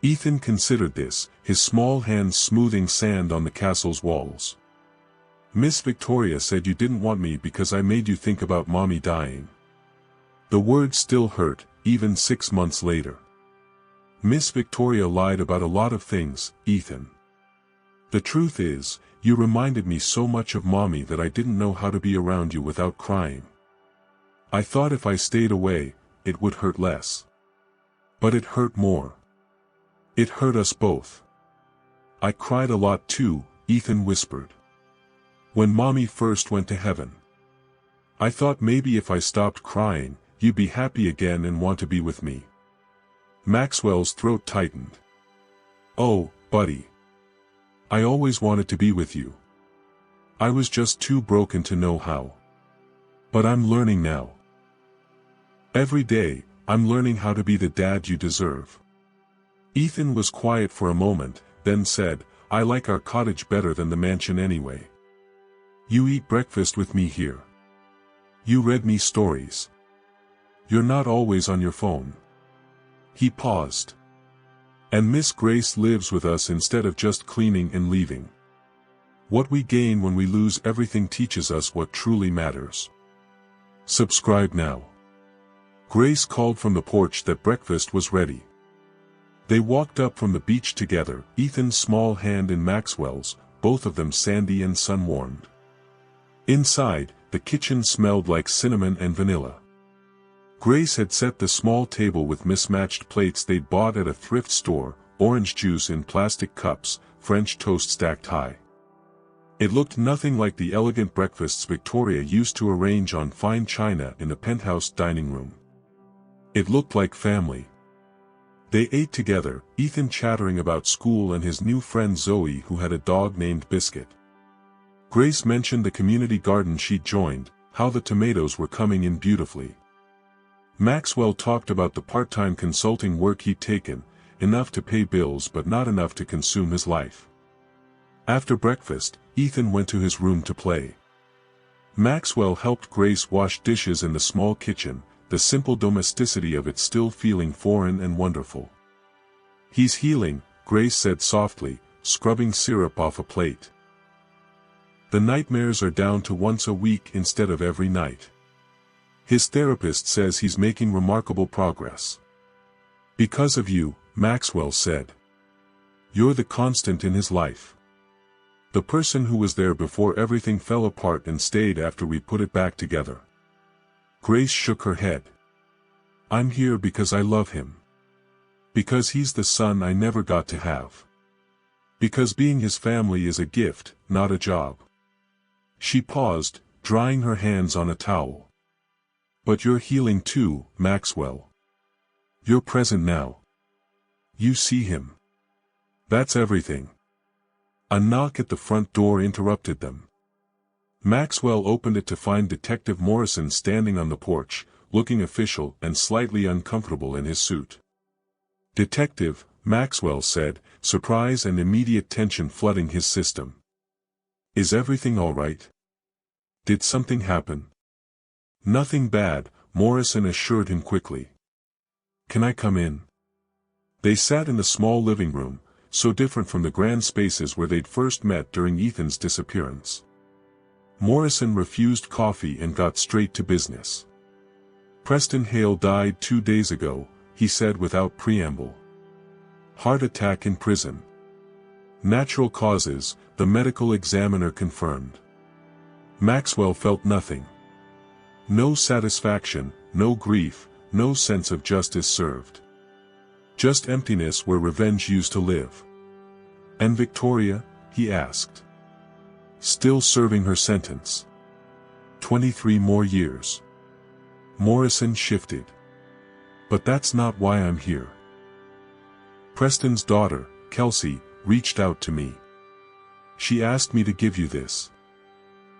Ethan considered this, his small hands smoothing sand on the castle's walls. "Miss Victoria said you didn't want me because I made you think about Mommy dying." The words still hurt, even 6 months later. "Miss Victoria lied about a lot of things, Ethan. The truth is, you reminded me so much of Mommy that I didn't know how to be around you without crying. I thought if I stayed away, it would hurt less. But it hurt more. It hurt us both." "I cried a lot too," Ethan whispered. "When Mommy first went to heaven. I thought maybe if I stopped crying, you'd be happy again and want to be with me." Maxwell's throat tightened. "Oh, buddy. I always wanted to be with you. I was just too broken to know how. But I'm learning now. Every day, I'm learning how to be the dad you deserve." Ethan was quiet for a moment, then said, "I like our cottage better than the mansion anyway. You eat breakfast with me here. You read me stories. You're not always on your phone." He paused. "And Miss Grace lives with us instead of just cleaning and leaving. What we gain when we lose everything teaches us what truly matters. Subscribe now. Grace called from the porch that breakfast was ready. They walked up from the beach together, Ethan's small hand in Maxwell's, both of them sandy and sun-warmed. Inside, the kitchen smelled like cinnamon and vanilla. Grace had set the small table with mismatched plates they'd bought at a thrift store, orange juice in plastic cups, French toast stacked high. It looked nothing like the elegant breakfasts Victoria used to arrange on fine china in the penthouse dining room. It looked like family. They ate together, Ethan chattering about school and his new friend Zoe who had a dog named Biscuit. Grace mentioned the community garden she'd joined, how the tomatoes were coming in beautifully. Maxwell talked about the part-time consulting work he'd taken, enough to pay bills but not enough to consume his life. After breakfast, Ethan went to his room to play. Maxwell helped Grace wash dishes in the small kitchen, the simple domesticity of it still feeling foreign and wonderful. "He's healing," Grace said softly, scrubbing syrup off a plate. "The nightmares are down to once a week instead of every night. His therapist says he's making remarkable progress." "Because of you," Maxwell said. "You're the constant in his life. The person who was there before everything fell apart and stayed after we put it back together." Grace shook her head. "I'm here because I love him. Because he's the son I never got to have. Because being his family is a gift, not a job." She paused, drying her hands on a towel. "But you're healing too, Maxwell. You're present now. You see him. That's everything." A knock at the front door interrupted them. Maxwell opened it to find Detective Morrison standing on the porch, looking official and slightly uncomfortable in his suit. "Detective," Maxwell said, surprise and immediate tension flooding his system. "Is everything all right? Did something happen?" "Nothing bad," Morrison assured him quickly. "Can I come in?" They sat in the small living room, so different from the grand spaces where they'd first met during Ethan's disappearance. Morrison refused coffee and got straight to business. "Preston Hale died 2 days ago," he said without preamble. "Heart attack in prison. Natural causes," the medical examiner confirmed. Maxwell felt nothing. No satisfaction, no grief, no sense of justice served. Just emptiness where revenge used to live. "And Victoria?" he asked. "Still serving her sentence. 23 more years." Morrison shifted. "But that's not why I'm here. Preston's daughter, Kelsey, reached out to me. She asked me to give you this."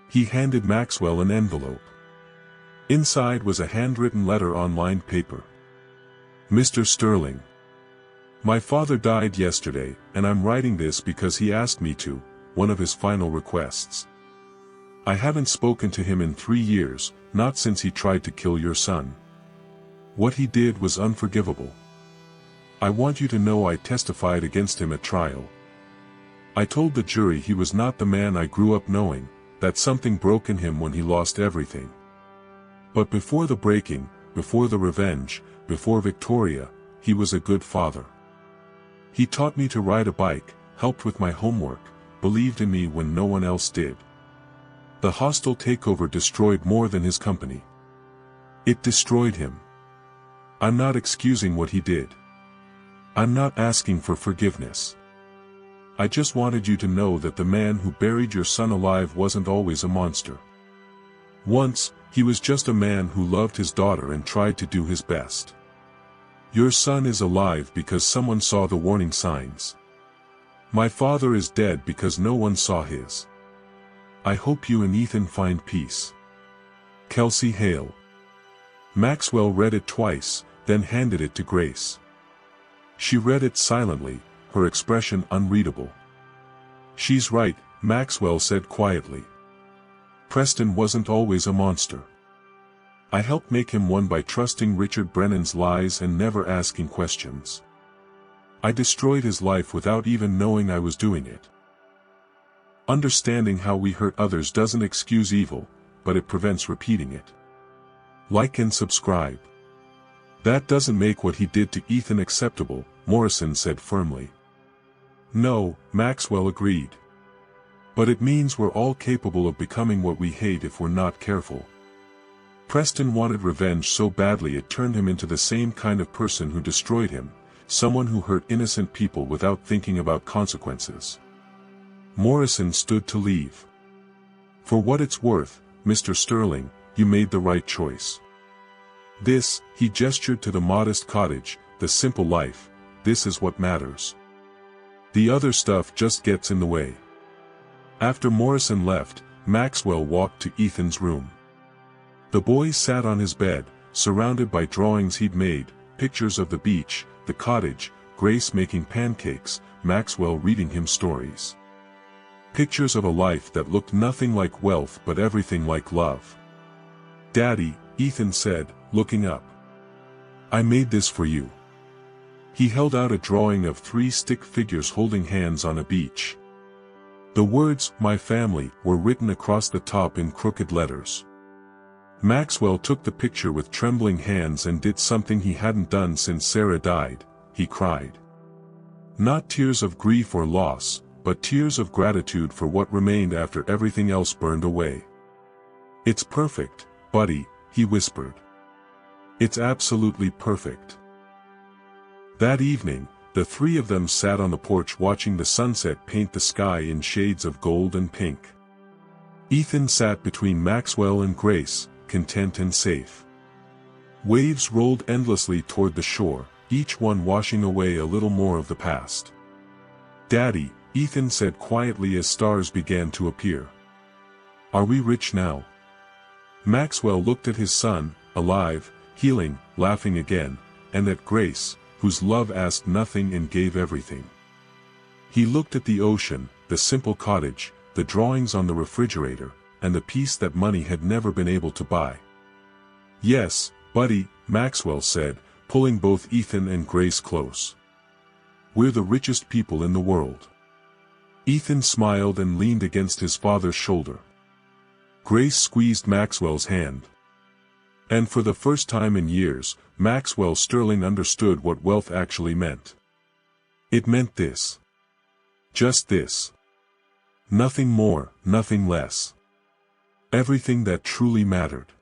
He handed Maxwell an envelope. Inside was a handwritten letter on lined paper. "Mr. Sterling. My father died yesterday, and I'm writing this because he asked me to, one of his final requests. I haven't spoken to him in 3 years, not since he tried to kill your son. What he did was unforgivable. I want you to know I testified against him at trial. I told the jury he was not the man I grew up knowing, that something broke in him when he lost everything. But before the breaking, before the revenge, before Victoria, he was a good father. He taught me to ride a bike, helped with my homework, believed in me when no one else did. The hostile takeover destroyed more than his company. It destroyed him. I'm not excusing what he did. I'm not asking for forgiveness. I just wanted you to know that the man who buried your son alive wasn't always a monster. Once, he was just a man who loved his daughter and tried to do his best. Your son is alive because someone saw the warning signs. My father is dead because no one saw his. I hope you and Ethan find peace. Kelsey Hale." Maxwell read it twice, then handed it to Grace. She read it silently, her expression unreadable. "She's right," Maxwell said quietly. "Preston wasn't always a monster. I helped make him one by trusting Richard Brennan's lies and never asking questions. I destroyed his life without even knowing I was doing it. Understanding how we hurt others doesn't excuse evil, but it prevents repeating it. Like and subscribe. That doesn't make what he did to Ethan acceptable, Morrison said firmly. No, Maxwell agreed. But it means we're all capable of becoming what we hate if we're not careful. Preston wanted revenge so badly it turned him into the same kind of person who destroyed him, someone who hurt innocent people without thinking about consequences. Morrison stood to leave. For what it's worth, Mr. Sterling, you made the right choice. This, he gestured to the modest cottage, the simple life, this is what matters. The other stuff just gets in the way. After Morrison left, Maxwell walked to Ethan's room. The boy sat on his bed, surrounded by drawings he'd made, pictures of the beach, the cottage, Grace making pancakes, Maxwell reading him stories. Pictures of a life that looked nothing like wealth but everything like love. Daddy, Ethan said, looking up. I made this for you. He held out a drawing of 3 stick figures holding hands on a beach. The words, my family, were written across the top in crooked letters. Maxwell took the picture with trembling hands and did something he hadn't done since Sarah died, he cried. Not tears of grief or loss, but tears of gratitude for what remained after everything else burned away. It's perfect, buddy, he whispered. It's absolutely perfect. That evening, the 3 of them sat on the porch watching the sunset paint the sky in shades of gold and pink. Ethan sat between Maxwell and Grace, content and safe. Waves rolled endlessly toward the shore, each one washing away a little more of the past. Daddy, Ethan said quietly as stars began to appear. Are we rich now? Maxwell looked at his son, alive, healing, laughing again, and at Grace, whose love asked nothing and gave everything. He looked at the ocean, the simple cottage, the drawings on the refrigerator, and the peace that money had never been able to buy. Yes, buddy, Maxwell said, pulling both Ethan and Grace close. We're the richest people in the world. Ethan smiled and leaned against his father's shoulder. Grace squeezed Maxwell's hand. And for the first time in years, Maxwell Sterling understood what wealth actually meant. It meant this. Just this. Nothing more, nothing less. Everything that truly mattered.